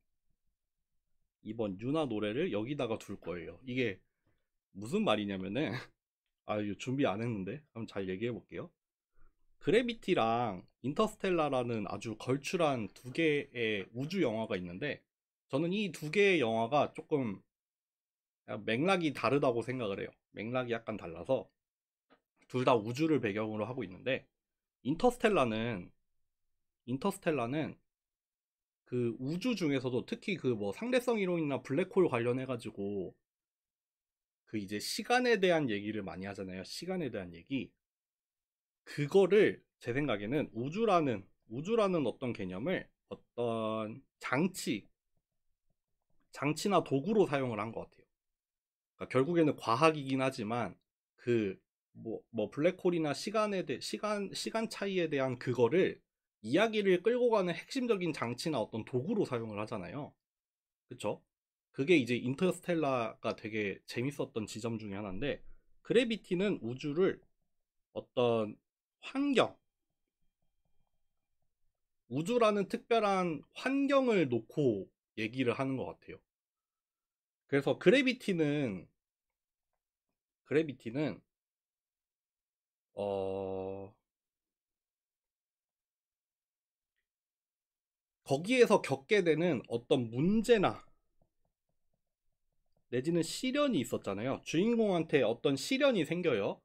이번 유나 노래를 여기다가 둘 거예요. 이게 무슨 말이냐면은 이거 준비 안 했는데 한번 잘 얘기해 볼게요. 그래비티랑 인터스텔라라는 아주 걸출한 두 개의 우주 영화가 있는데, 저는 이 두 개의 영화가 조금 맥락이 다르다고 생각을 해요. 맥락이 약간 달라서 둘 다 우주를 배경으로 하고 있는데, 인터스텔라는 그 우주 중에서도 특히 그 뭐 상대성 이론이나 블랙홀 관련해 가지고 그 이제 시간에 대한 얘기를 많이 하잖아요. 시간에 대한 얘기. 그거를 제 생각에는 우주라는 어떤 개념을 어떤 장치나 도구로 사용을 한 것 같아요. 그러니까 결국에는 과학이긴 하지만 그 뭐 블랙홀이나 시간 차이에 대한 그거를 이야기를 끌고 가는 핵심적인 장치나 어떤 도구로 사용을 하잖아요. 그쵸? 그게 이제 인터스텔라가 되게 재밌었던 지점 중에 하나인데, 그래비티는 우주를 어떤 환경, 우주라는 특별한 환경을 놓고 얘기를 하는 것 같아요. 그래서 그래비티는 그래비티는 어 거기에서 겪게 되는 어떤 문제나 내지는 시련이 있었잖아요. 주인공한테 어떤 시련이 생겨요.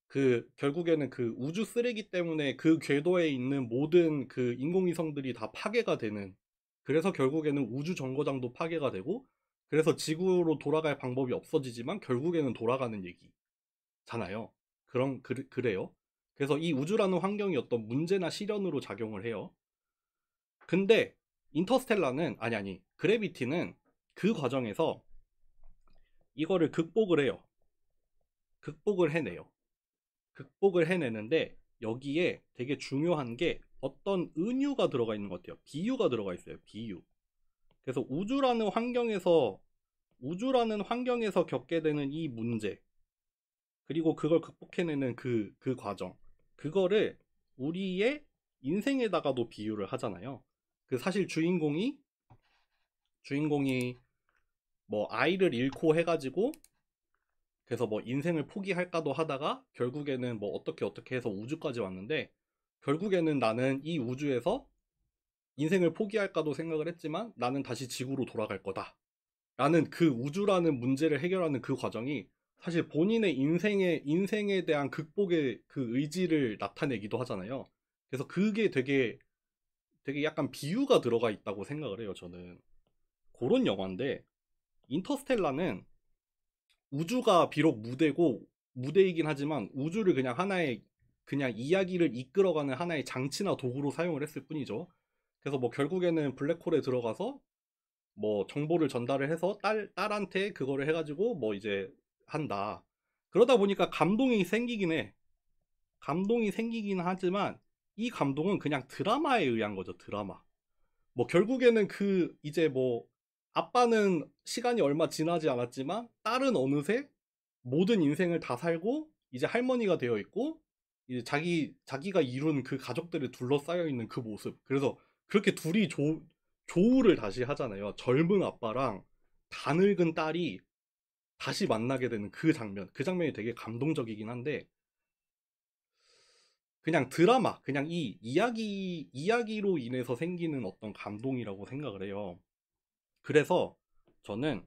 그 결국에는 그 우주 쓰레기 때문에 그 궤도에 있는 모든 그 인공위성들이 다 파괴가 되는, 그래서 결국에는 우주 정거장도 파괴가 되고, 그래서 지구로 돌아갈 방법이 없어지지만 결국에는 돌아가는 얘기잖아요. 그래요. 그래서 이 우주라는 환경이 어떤 문제나 시련으로 작용을 해요. 근데 인터스텔라는 아니 그래비티는 그 과정에서 이거를 극복을 해요. 극복을 해내요. 극복을 해내는데 여기에 되게 중요한 게 어떤 은유가 들어가 있는 것 같아요. 비유가 들어가 있어요. 비유. 그래서 우주라는 환경에서 겪게 되는 이 문제, 그리고 그걸 극복해내는 그 과정, 그거를 우리의 인생에다가도 비유를 하잖아요. 그 사실 주인공이 뭐 아이를 잃고 해가지고, 그래서 뭐 인생을 포기할까도 하다가 결국에는 뭐 어떻게 해서 우주까지 왔는데, 결국에는 나는 이 우주에서 인생을 포기할까도 생각을 했지만 나는 다시 지구로 돌아갈 거다 라는 그 우주라는 문제를 해결하는 그 과정이 사실 본인의 인생에 대한 극복의 그 의지를 나타내기도 하잖아요. 그래서 그게 되게 약간 비유가 들어가 있다고 생각을 해요, 저는. 그런 영화인데, 인터스텔라는 우주가 비록 무대이긴 하지만 우주를 그냥 하나의, 그냥 이야기를 이끌어가는 하나의 장치나 도구로 사용을 했을 뿐이죠. 그래서 뭐 결국에는 블랙홀에 들어가서 뭐 정보를 전달을 해서 딸한테 그거를 해가지고 뭐 이제 한다. 그러다 보니까 감동이 생기긴 해. 감동이 생기긴 하지만 이 감동은 그냥 드라마에 의한 거죠, 드라마. 뭐 결국에는 그 이제 뭐 아빠는 시간이 얼마 지나지 않았지만 딸은 어느새 모든 인생을 다 살고 이제 할머니가 되어 있고, 이제 자기가 이룬 그 가족들에 둘러싸여 있는 그 모습. 그래서 그렇게 둘이 조우를 다시 하잖아요. 젊은 아빠랑 다 늙은 딸이 다시 만나게 되는 그 장면. 그 장면이 되게 감동적이긴 한데, 그냥 드라마, 그냥 이 이야기로 인해서 생기는 어떤 감동이라고 생각을 해요. 그래서 저는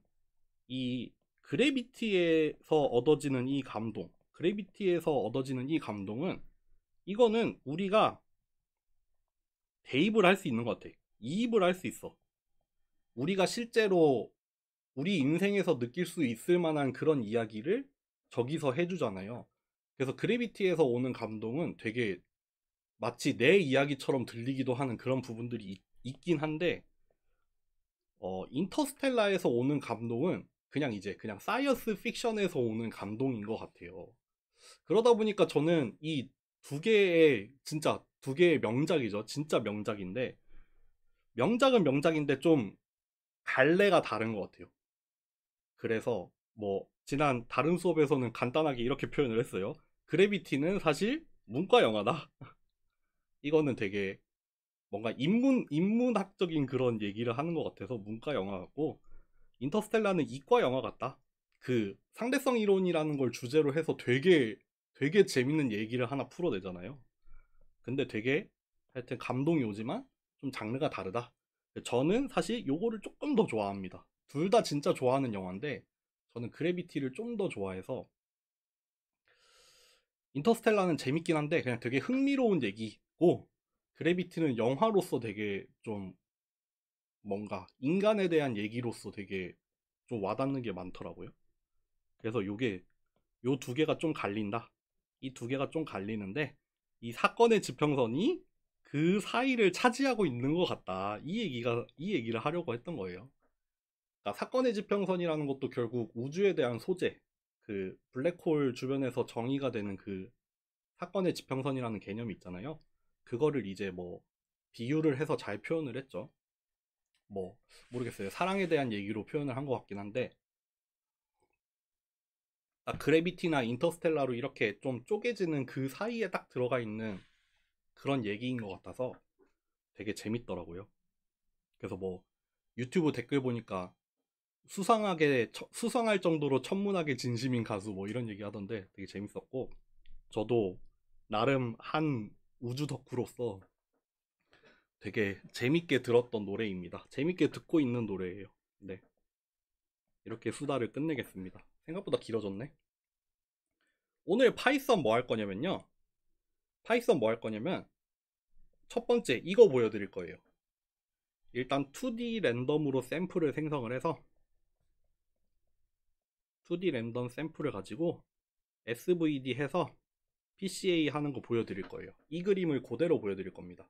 이 그래비티에서 얻어지는 이 감동은, 이거는 우리가 대입을 할 수 있는 것 같아. 이입을 할 수 있어. 우리가 실제로 우리 인생에서 느낄 수 있을 만한 그런 이야기를 저기서 해주잖아요. 그래서 그래비티에서 오는 감동은 되게 마치 내 이야기처럼 들리기도 하는 그런 부분들이 있긴 한데, 인터스텔라에서 오는 감동은 그냥 사이언스 픽션에서 오는 감동인 것 같아요. 그러다 보니까 저는 이 진짜 두 개의 명작이죠. 진짜 명작인데, 명작은 명작인데 좀 갈래가 다른 것 같아요. 그래서 뭐 지난 다른 수업에서는 간단하게 이렇게 표현을 했어요. 그래비티는 사실 문과 영화다. 이거는 되게 뭔가 인문학적인 그런 얘기를 하는 것 같아서 문과 영화 같고, 인터스텔라는 이과 영화 같다. 그 상대성 이론이라는 걸 주제로 해서 되게 재밌는 얘기를 하나 풀어내잖아요. 근데 되게 하여튼 감동이 오지만 좀 장르가 다르다. 저는 사실 요거를 조금 더 좋아합니다. 둘 다 진짜 좋아하는 영화인데 저는 그래비티를 좀 더 좋아해서, 인터스텔라는 재밌긴 한데 그냥 되게 흥미로운 얘기고, 그래비티는 영화로서 되게 좀 뭔가 인간에 대한 얘기로서 되게 좀 와닿는 게 많더라고요. 그래서 요 두 개가 좀 갈린다. 이 두 개가 좀 갈리는데 이 사건의 지평선이 그 사이를 차지하고 있는 것 같다. 이 얘기를 하려고 했던 거예요. 그러니까 사건의 지평선이라는 것도 결국 우주에 대한 소재, 그 블랙홀 주변에서 정의가 되는 그 사건의 지평선이라는 개념이 있잖아요. 그거를 이제 뭐 비유를 해서 잘 표현을 했죠. 뭐 모르겠어요. 사랑에 대한 얘기로 표현을 한 것 같긴 한데, 딱 그래비티나 인터스텔라로 이렇게 좀 쪼개지는 그 사이에 딱 들어가 있는 그런 얘기인 것 같아서 되게 재밌더라고요. 그래서 뭐 유튜브 댓글 보니까 수상할 정도로 천문학에 진심인 가수 뭐 이런 얘기 하던데 되게 재밌었고, 저도 나름 한 우주 덕후로서 되게 재밌게 들었던 노래입니다. 재밌게 듣고 있는 노래예요. 네. 이렇게 수다를 끝내겠습니다. 생각보다 길어졌네. 오늘 파이썬 뭐 할 거냐면요. 파이썬 뭐 할 거냐면, 첫 번째 이거 보여드릴 거예요. 일단 2D 랜덤으로 샘플을 생성을 해서 2D 랜덤 샘플을 가지고 SVD 해서 PCA 하는 거 보여드릴 거예요. 이 그림을 그대로 보여드릴 겁니다.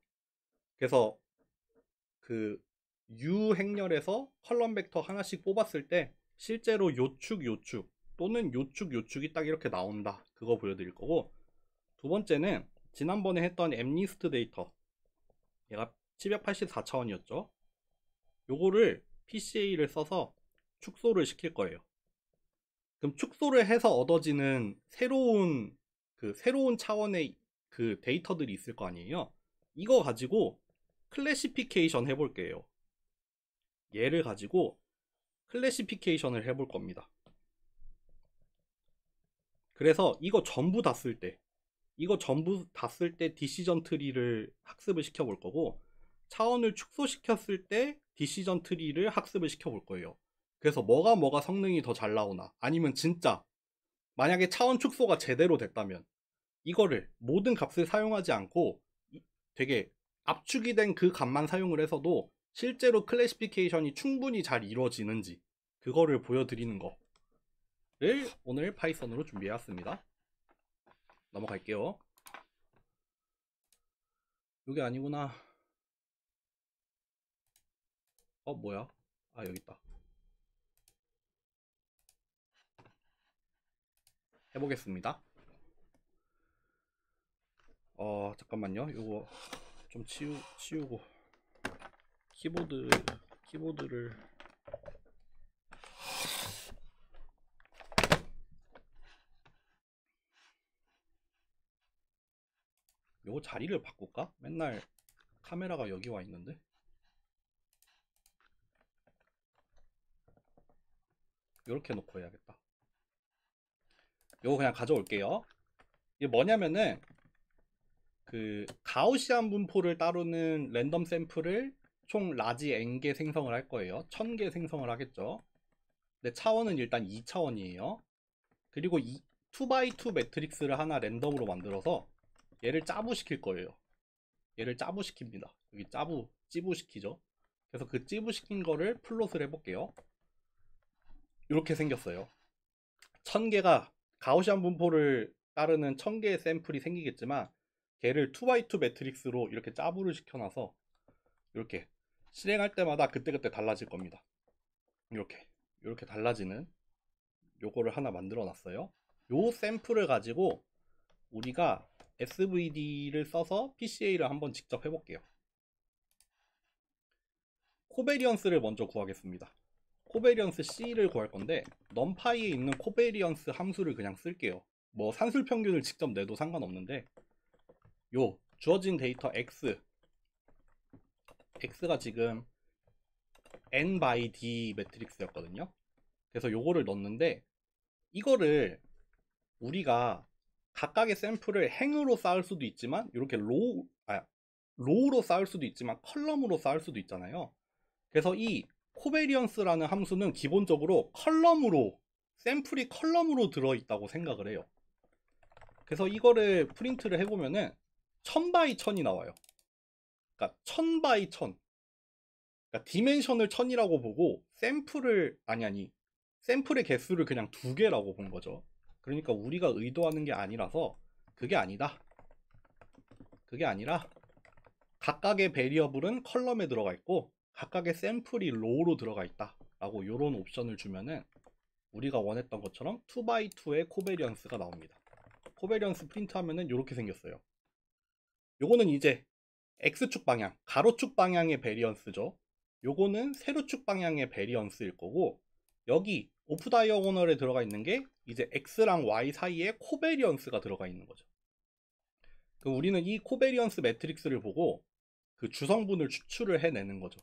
그래서 그 U 행렬에서 컬럼 벡터 하나씩 뽑았을 때 실제로 요축 요축 또는 요축 요축이 딱 이렇게 나온다. 그거 보여드릴 거고, 두 번째는 지난번에 했던 엠리스트 데이터, 얘가 784차원이었죠. 요거를 PCA를 써서 축소를 시킬 거예요. 그럼 축소를 해서 얻어지는 새로운 차원의 그 데이터들이 있을 거 아니에요. 이거 가지고 클래시피케이션 해볼게요. 얘를 가지고 클래시피케이션을 해볼 겁니다. 그래서 이거 전부 다 쓸 때 디시전 트리를 학습을 시켜볼 거고, 차원을 축소시켰을 때 디시전 트리를 학습을 시켜볼 거예요. 그래서 뭐가 성능이 더 잘 나오나, 아니면 진짜 만약에 차원 축소가 제대로 됐다면 이거를 모든 값을 사용하지 않고 되게 압축이 된 그 값만 사용을 해서도 실제로 클래시피케이션이 충분히 잘 이루어지는지 그거를 보여드리는 거를 오늘 파이썬으로 준비해왔습니다. 넘어갈게요. 이게 아니구나. 뭐야? 여기 있다. 해보겠습니다. 잠깐만요. 이거 좀 치우고 키보드를 요거 자리를 바꿀까? 맨날 카메라가 여기 와 있는데. 이렇게 놓고 해야겠다. 요거 그냥 가져올게요. 이게 뭐냐면은 그 가우시안 분포를 따르는 랜덤 샘플을 총 라지 n개 생성을 할 거예요. 1000개 생성을 하겠죠. 근데 차원은 일단 2차원이에요. 그리고 2x2 매트릭스를 하나 랜덤으로 만들어서 얘를 짜부시킬 거예요. 얘를 짜부시킵니다. 여기 찌부시키죠. 그래서 그 찌부시킨 거를 플롯을 해볼게요. 이렇게 생겼어요. 1000개가 가우시안 분포를 따르는 1000개의 샘플이 생기겠지만, 걔를 2x2 매트릭스로 이렇게 짜부를 시켜놔서 이렇게 실행할 때마다 그때그때 달라질 겁니다. 이렇게 달라지는 요거를 하나 만들어 놨어요. 요 샘플을 가지고 우리가 SVD를 써서 PCA를 한번 직접 해볼게요. 코베리언스를 먼저 구하겠습니다. 코베리언스 C를 구할 건데, 넘파이에 있는 코베리언스 함수를 그냥 쓸게요. 뭐 산술 평균을 직접 내도 상관없는데, 요 주어진 데이터 X가 지금 N by D 매트릭스였거든요. 그래서 요거를 넣었는데, 이거를 우리가 각각의 샘플을 행으로 쌓을 수도 있지만, 이렇게 로우로 쌓을 수도 있지만 컬럼으로 쌓을 수도 있잖아요. 그래서 이 코베리언스라는 함수는 기본적으로 샘플이 컬럼으로 들어있다고 생각을 해요. 그래서 이거를 프린트를 해보면은 1000x1000이 나와요. 그러니까 1000x1000. 그러니까 디멘션을 1000이라고 보고 샘플의 개수를 그냥 2개라고 본 거죠. 그러니까 우리가 의도하는 게 아니라서 그게 아니다. 그게 아니라 각각의 베리어블은 컬럼에 들어가 있고 각각의 샘플이 로우로 들어가 있다 라고 요런 옵션을 주면은 우리가 원했던 것처럼 2x2의 코베리언스가 나옵니다. 코베리언스 프린트 하면은 이렇게 생겼어요. 요거는 이제 X축 방향, 가로축 방향의 베리언스죠. 요거는 세로축 방향의 베리언스일 거고, 여기 오프 다이어고널에 들어가 있는 게 이제 X랑 Y 사이에 코베리언스가 들어가 있는 거죠. 그럼 우리는 이 코베리언스 매트릭스를 보고 그 주성분을 추출을 해내는 거죠.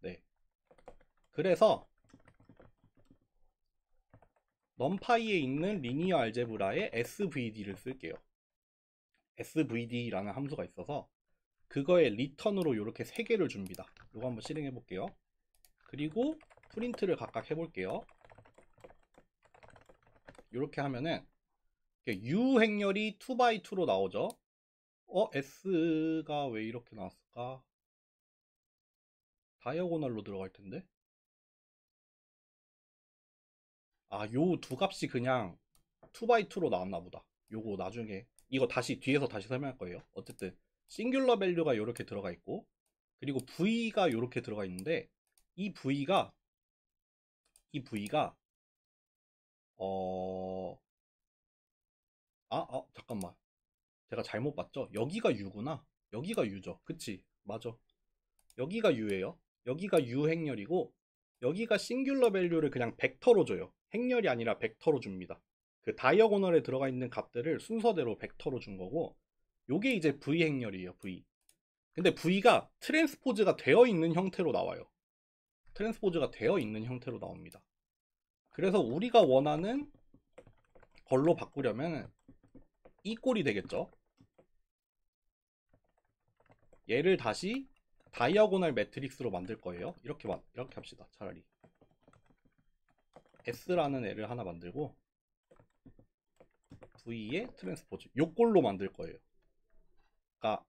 네. 그래서 넘파이에 있는 리니어 알제브라의 SVD를 쓸게요. SVD라는 함수가 있어서 그거의 리턴으로 이렇게 3개를 줍니다. 이거 한번 실행해 볼게요. 그리고 프린트를 각각 해볼게요. 이렇게 하면은 U 행렬이 2x2로 나오죠. S가 왜 이렇게 나왔을까? 다이어고널로 들어갈 텐데. 아, 요 두 값이 그냥 2x2로 나왔나 보다. 요거 나중에 이거 다시 뒤에서 다시 설명할 거예요. 어쨌든 싱귤러 밸류가 이렇게 들어가 있고, 그리고 V가 이렇게 들어가 있는데, 이 V가 어 잠깐만, 제가 잘못 봤죠? 여기가 U구나. 여기가 U죠. 그치? 맞아. 여기가 U예요. 여기가 U 행렬이고, 여기가 싱귤러 밸류를 그냥 벡터로 줘요. 행렬이 아니라 벡터로 줍니다. 그 다이어고널에 들어가 있는 값들을 순서대로 벡터로 준 거고, 요게 이제 V 행렬이에요. V. 근데 V가 트랜스포즈가 되어 있는 형태로 나와요. 트랜스포즈가 되어 있는 형태로 나옵니다. 그래서 우리가 원하는 걸로 바꾸려면 이 꼴이 되겠죠. 얘를 다시 다이아고널 매트릭스로 만들 거예요. 이렇게 합시다. 차라리 S라는 애를 하나 만들고 V의 트랜스포즈 요 꼴로 만들 거예요. 그러니까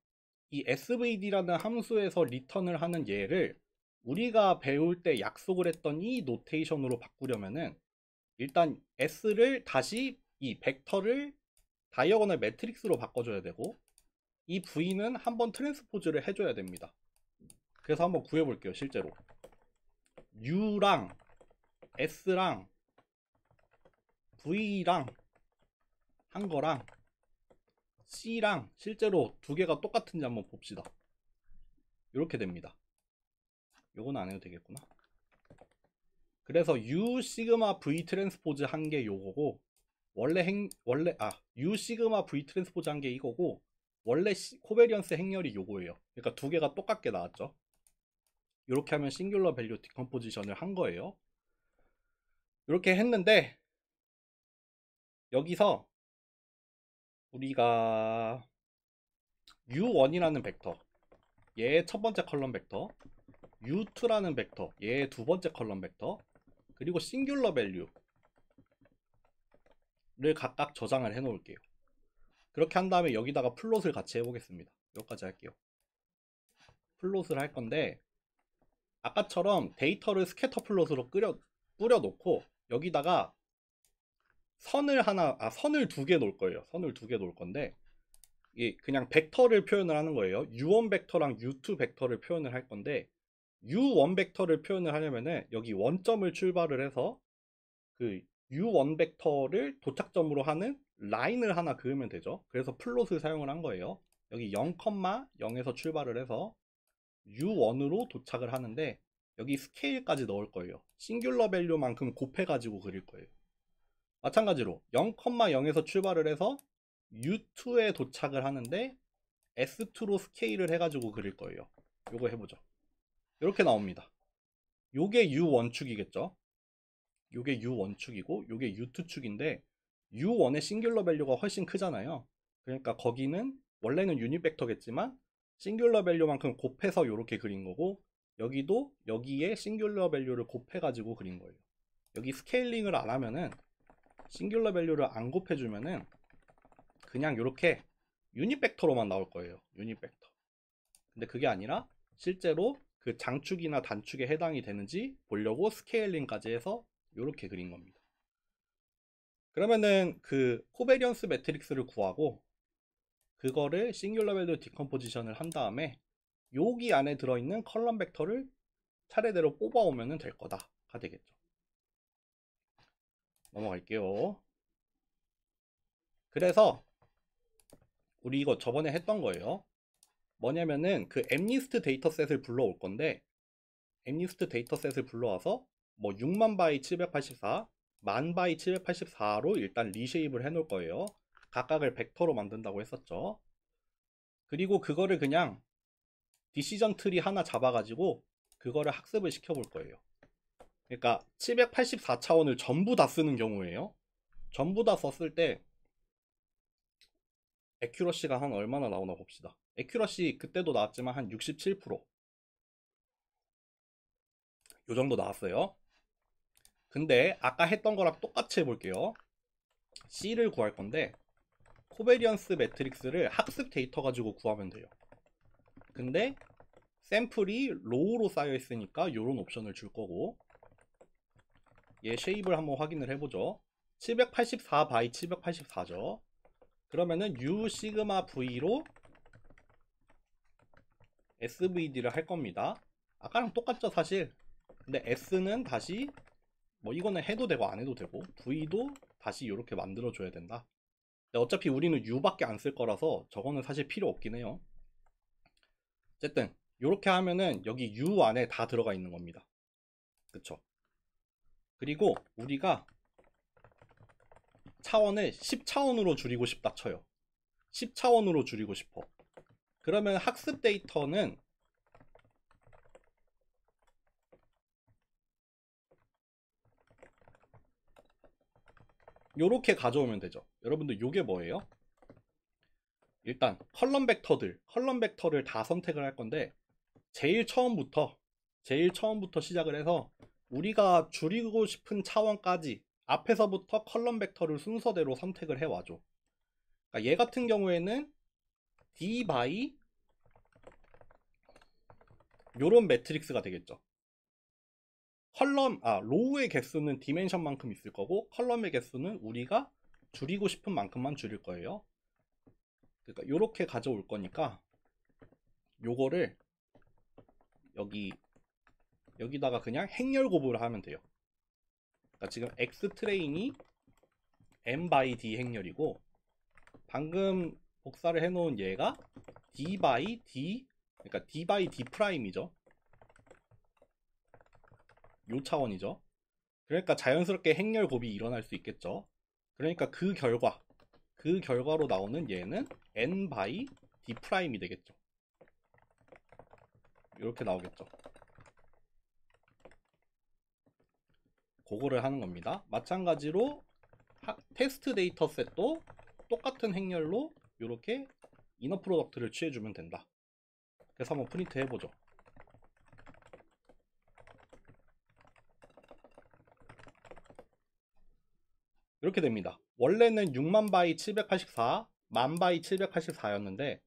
이 SVD라는 함수에서 리턴을 하는 얘를 우리가 배울 때 약속을 했던 이 노테이션으로 바꾸려면은 일단 S를 다시 이 벡터를 다이어고널 매트릭스로 바꿔줘야 되고, 이 V는 한번 트랜스포즈를 해줘야 됩니다. 그래서 한번 구해볼게요. 실제로 U랑 S랑 V랑 한 거랑 C랑 실제로 두 개가 똑같은지 한번 봅시다. 이렇게 됩니다. 요건 안 해도 되겠구나. 그래서 U 시그마 V 트랜스포즈 한 게 요거고, U 시그마 V 트랜스포즈 한 게 이거고, 원래 코베리언스 행렬이 요거예요. 그러니까 두 개가 똑같게 나왔죠. 이렇게 하면 싱귤러 밸류 디컴포지션을 한 거예요. 이렇게 했는데, 여기서 우리가 U1이라는 벡터, 얘의 첫 번째 컬럼 벡터, U2라는 벡터, 얘의 두 번째 컬럼 벡터, 그리고 싱귤러 밸류를 각각 저장을 해 놓을게요. 그렇게 한 다음에 여기다가 플롯을 같이 해보겠습니다. 여기까지 할게요. 플롯을 할 건데, 아까처럼 데이터를 스캐터 플롯으로 뿌려 놓고 여기다가 선을 두 개 놓을 거예요. 선을 두 개 놓을 건데, 그냥 벡터를 표현을 하는 거예요. U1 벡터랑 U2 벡터를 표현을 할 건데, U1 벡터를 표현을 하려면은 여기 원점을 출발을 해서 그 U1 벡터를 도착점으로 하는 라인을 하나 그으면 되죠. 그래서 플롯을 사용을 한 거예요. 여기 0,0에서 출발을 해서 U1으로 도착을 하는데, 여기 스케일까지 넣을 거예요. 싱귤러 밸류만큼 곱해가지고 그릴 거예요. 마찬가지로 0,0에서 출발을 해서 U2에 도착을 하는데 S2로 스케일을 해가지고 그릴 거예요. 요거 해보죠. 이렇게 나옵니다. 요게 U1축이겠죠. 요게 U1축이고 요게 U2축인데, U1의 싱귤러 밸류가 훨씬 크잖아요. 그러니까 거기는 원래는 유닛 벡터겠지만 싱귤러 밸류만큼 곱해서 이렇게 그린 거고, 여기도 여기에 싱귤러 밸류를 곱해가지고 그린 거예요. 여기 스케일링을 안 하면은, 싱귤러 밸류를 안 곱해주면은 그냥 이렇게 유닛 벡터로만 나올 거예요. 유닛 벡터. 근데 그게 아니라 실제로 그 장축이나 단축에 해당이 되는지 보려고 스케일링까지 해서 이렇게 그린 겁니다. 그러면은 그 코베리언스 매트릭스를 구하고 그거를 싱귤러 밸류 디컴포지션을 한 다음에 여기 안에 들어있는 컬럼 벡터를 차례대로 뽑아오면 될 거다가 되겠죠. 넘어갈게요. 그래서 우리 이거 저번에 했던 거예요. 뭐냐면은 그 엠리스트 데이터셋을 불러올 건데, 엠리스트 데이터셋을 불러와서 뭐 6만 바이 784, 만 바이 784로 일단 리쉐입을 해 놓을 거예요. 각각을 벡터로 만든다고 했었죠. 그리고 그거를 그냥 디시전 트리 하나 잡아가지고 그거를 학습을 시켜볼 거예요. 그러니까 784차원을 전부 다 쓰는 경우에요. 전부 다 썼을 때 에큐러시가 한 얼마나 나오나 봅시다. 에큐러시 그때도 나왔지만 한 67%. 요 정도 나왔어요. 근데 아까 했던 거랑 똑같이 해볼게요. C를 구할 건데 코베리언스 매트릭스를 학습 데이터 가지고 구하면 돼요. 근데 샘플이 로우로 쌓여 있으니까 이런 옵션을 줄 거고, 얘 쉐입을 한번 확인을 해보죠. 784 바이 784죠. 그러면은 U 시그마 V로 SVD를 할 겁니다. 아까랑 똑같죠 사실. 근데 S는 다시 뭐 이거는 해도 되고 안 해도 되고, V도 다시 이렇게 만들어 줘야 된다. 근데 어차피 우리는 U밖에 안 쓸 거라서 저거는 사실 필요 없긴 해요. 어쨌든 이렇게 하면은 여기 U 안에 다 들어가 있는 겁니다. 그쵸? 그리고 우리가 차원을 10차원으로 줄이고 싶다 쳐요. 10차원으로 줄이고 싶어. 그러면 학습 데이터는 요렇게 가져오면 되죠. 여러분들 요게 뭐예요? 일단 컬럼 벡터를 다 선택을 할 건데, 제일 처음부터 시작을 해서 우리가 줄이고 싶은 차원까지 앞에서부터 컬럼 벡터를 순서대로 선택을 해와줘. 그러니까 얘 같은 경우에는 D 바이 요런 매트릭스가 되겠죠. 로우의 개수는 디멘션만큼 있을 거고, 컬럼의 개수는 우리가 줄이고 싶은 만큼만 줄일 거예요. 그러니까 요렇게 가져올 거니까 요거를 여기다가 그냥 행렬 곱을 하면 돼요. 그러니까 지금 X 트레인이 M 바이 D 행렬이고, 방금 복사를 해놓은 얘가 D 바이 D, 그러니까 D 바이 D 프라임이죠. 요 차원이죠. 그러니까 자연스럽게 행렬 곱이 일어날 수 있겠죠. 그러니까 그 결과로 나오는 얘는 N 바이 D 프라임이 되겠죠. 이렇게 나오겠죠. 그거를 하는 겁니다. 마찬가지로 테스트 데이터 셋도 똑같은 행렬로 이렇게 이너 프로덕트를 취해주면 된다. 그래서 한번 프린트 해보죠. 이렇게 됩니다. 원래는 6만 바이 784, 만 바이 784였는데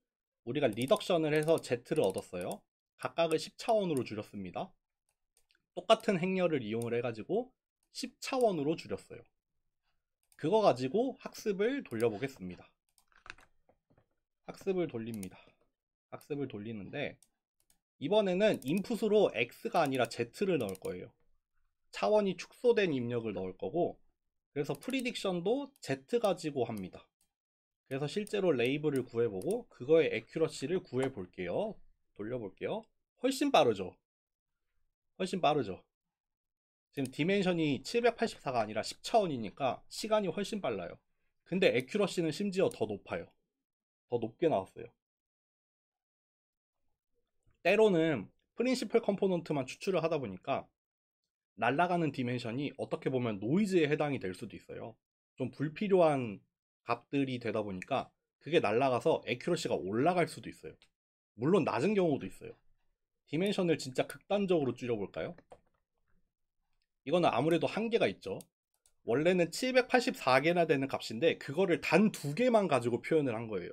우리가 리덕션을 해서 Z를 얻었어요. 각각을 10차원으로 줄였습니다. 똑같은 행렬을 이용을 해가지고 10차원으로 줄였어요. 그거 가지고 학습을 돌려보겠습니다. 학습을 돌립니다. 학습을 돌리는데 이번에는 인풋으로 X가 아니라 Z를 넣을 거예요. 차원이 축소된 입력을 넣을 거고, 그래서 프리딕션도 Z 가지고 합니다. 그래서 실제로 레이블을 구해보고 그거의 에큐러시를 구해볼게요. 돌려볼게요. 훨씬 빠르죠? 훨씬 빠르죠? 지금 디멘션이 784가 아니라 10차원이니까 시간이 훨씬 빨라요. 근데 에큐러시는 심지어 더 높아요. 더 높게 나왔어요. 때로는 프린시플 컴포넌트만 추출을 하다 보니까 날아가는 디멘션이 어떻게 보면 노이즈에 해당이 될 수도 있어요. 좀 불필요한 값들이 되다 보니까 그게 날아가서 에큐러시가 올라갈 수도 있어요. 물론 낮은 경우도 있어요. 디멘션을 진짜 극단적으로 줄여볼까요? 이거는 아무래도 한계가 있죠. 원래는 784개나 되는 값인데 그거를 단 2개만 가지고 표현을 한 거예요.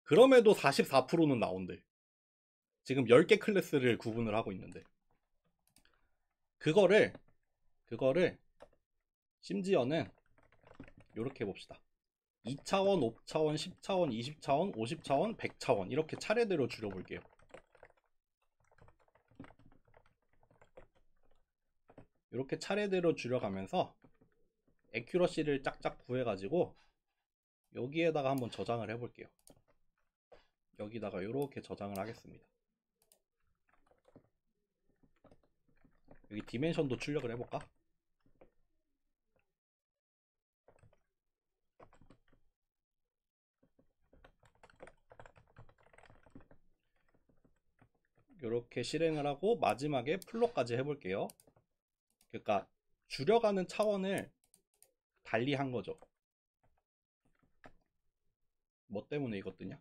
그럼에도 44%는 나온대. 지금 10개 클래스를 구분을 하고 있는데 그거를 심지어는 이렇게 해봅시다. 2차원, 5차원, 10차원, 20차원, 50차원, 100차원 이렇게 차례대로 줄여볼게요. 이렇게 차례대로 줄여가면서 에큐러시를 짝짝 구해가지고 여기에다가 한번 저장을 해볼게요. 여기다가 이렇게 저장을 하겠습니다. 여기 디멘션도 출력을 해볼까? 이렇게 실행을 하고 마지막에 플롯까지 해볼게요. 그러니까 줄여가는 차원을 달리 한 거죠. 뭐 때문에 이것 뜨냐?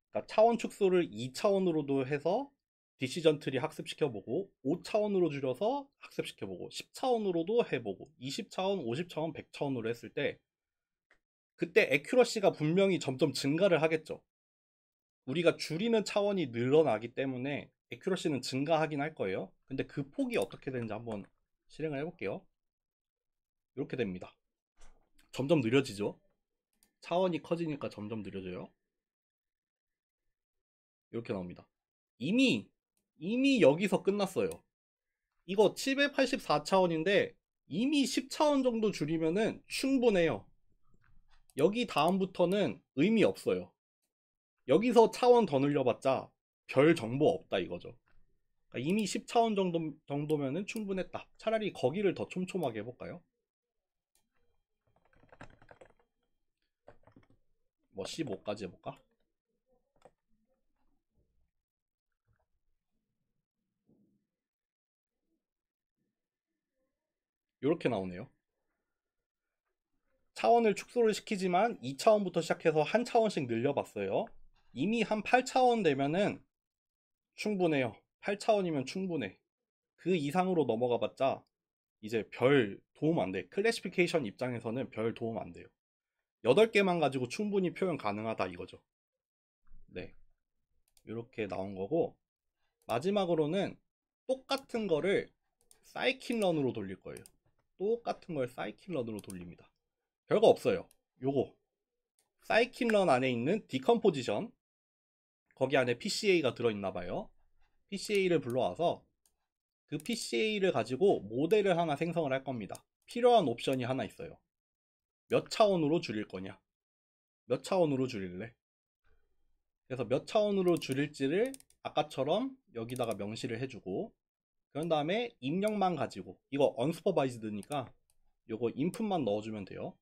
그러니까 차원 축소를 2차원으로도 해서 디시전 트리 학습시켜보고 5차원으로 줄여서 학습시켜보고 10차원으로도 해보고 20차원, 50차원, 100차원으로 했을 때 그때 애큐러시가 분명히 점점 증가를 하겠죠. 우리가 줄이는 차원이 늘어나기 때문에 애큐러시는 증가하긴 할 거예요. 근데 그 폭이 어떻게 되는지 한번 실행을 해볼게요. 이렇게 됩니다. 점점 느려지죠. 차원이 커지니까 점점 느려져요. 이렇게 나옵니다. 이미 여기서 끝났어요. 이거 784차원인데 이미 10차원 정도 줄이면은 충분해요. 여기 다음부터는 의미 없어요. 여기서 차원 더 늘려봤자 별 정보 없다 이거죠. 그러니까 이미 10차원 정도면은 충분했다. 차라리 거기를 더 촘촘하게 해볼까요? 뭐 15까지 해볼까? 이렇게 나오네요. 차원을 축소를 시키지만 2차원부터 시작해서 한 차원씩 늘려봤어요. 이미 한 8차원 되면은 충분해요. 8차원이면 충분해. 그 이상으로 넘어가 봤자 이제 별 도움 안 돼. 클래시피케이션 입장에서는 별 도움 안 돼요. 8개만 가지고 충분히 표현 가능하다 이거죠. 네. 이렇게 나온 거고 마지막으로는 똑같은 거를 사이킨런으로 돌릴 거예요. 똑같은 걸 사이킨런으로 돌립니다. 별거 없어요. 요거 사이킨런 안에 있는 디컴포지션 거기 안에 PCA가 들어있나 봐요. PCA를 불러와서 그 PCA를 가지고 모델을 하나 생성을 할 겁니다. 필요한 옵션이 하나 있어요. 몇 차원으로 줄일 거냐? 몇 차원으로 줄일래? 그래서 몇 차원으로 줄일지를 아까처럼 여기다가 명시를 해주고 그런 다음에 입력만 가지고 이거 언슈퍼바이즈드니까 요거 인풋만 넣어주면 돼요.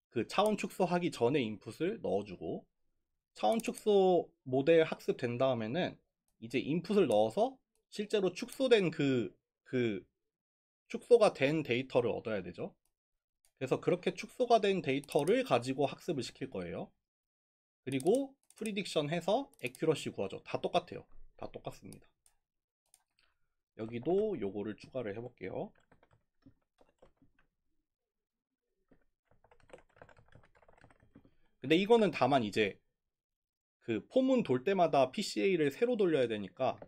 그 차원 축소하기 전에 인풋을 넣어주고 차원 축소 모델 학습된 다음에는 이제 인풋을 넣어서 실제로 축소된 그 축소가 된 데이터를 얻어야 되죠. 그래서 그렇게 축소가 된 데이터를 가지고 학습을 시킬 거예요. 그리고 프리딕션 해서 애큐러시 구하죠. 다 똑같아요. 다 똑같습니다. 여기도 요거를 추가를 해볼게요. 근데 이거는 다만 이제 그 포문 돌 때마다 PCA를 새로 돌려야 되니까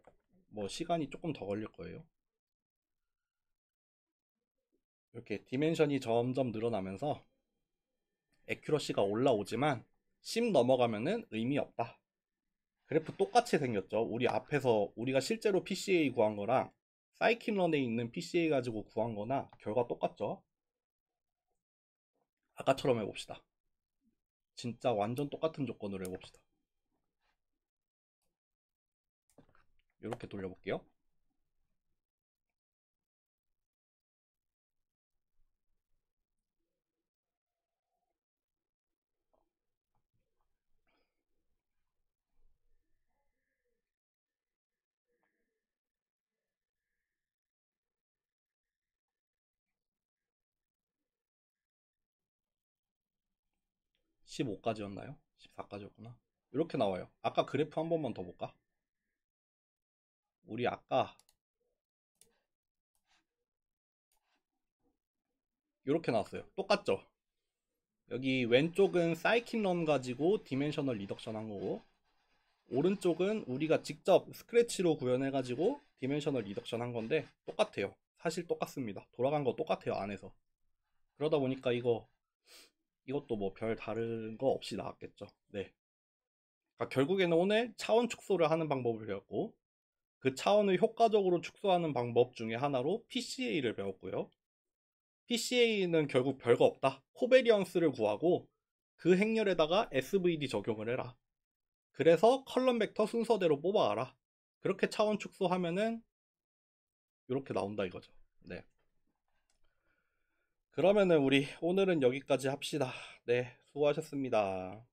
뭐 시간이 조금 더 걸릴 거예요. 이렇게 디멘션이 점점 늘어나면서 애큐러시가 올라오지만 10 넘어가면은 의미 없다. 그래프 똑같이 생겼죠. 우리 앞에서 우리가 실제로 PCA 구한 거랑 사이킨런에 있는 PCA 가지고 구한 거나 결과 똑같죠. 아까처럼 해봅시다. 진짜 완전 똑같은 조건으로 해봅시다. 이렇게 돌려볼게요. 15까지였나요? 14까지였구나. 이렇게 나와요. 아까 그래프 한 번만 더 볼까? 우리 아까 이렇게 나왔어요. 똑같죠? 여기 왼쪽은 사이킨런 가지고 디멘셔널 리덕션 한 거고 오른쪽은 우리가 직접 스크래치로 구현해 가지고 디멘셔널 리덕션 한 건데 똑같아요. 사실 똑같습니다. 돌아간 거 똑같아요. 안에서. 그러다 보니까 이것도 뭐 별 다른 거 없이 나왔겠죠. 네. 그러니까 결국에는 오늘 차원 축소를 하는 방법을 배웠고 그 차원을 효과적으로 축소하는 방법 중에 하나로 PCA를 배웠고요. PCA는 결국 별거 없다. 코베리언스를 구하고 그 행렬에다가 SVD 적용을 해라. 그래서 컬럼 벡터 순서대로 뽑아와라. 그렇게 차원 축소하면은 이렇게 나온다 이거죠. 네. 그러면은 우리 오늘은 여기까지 합시다. 네, 수고하셨습니다.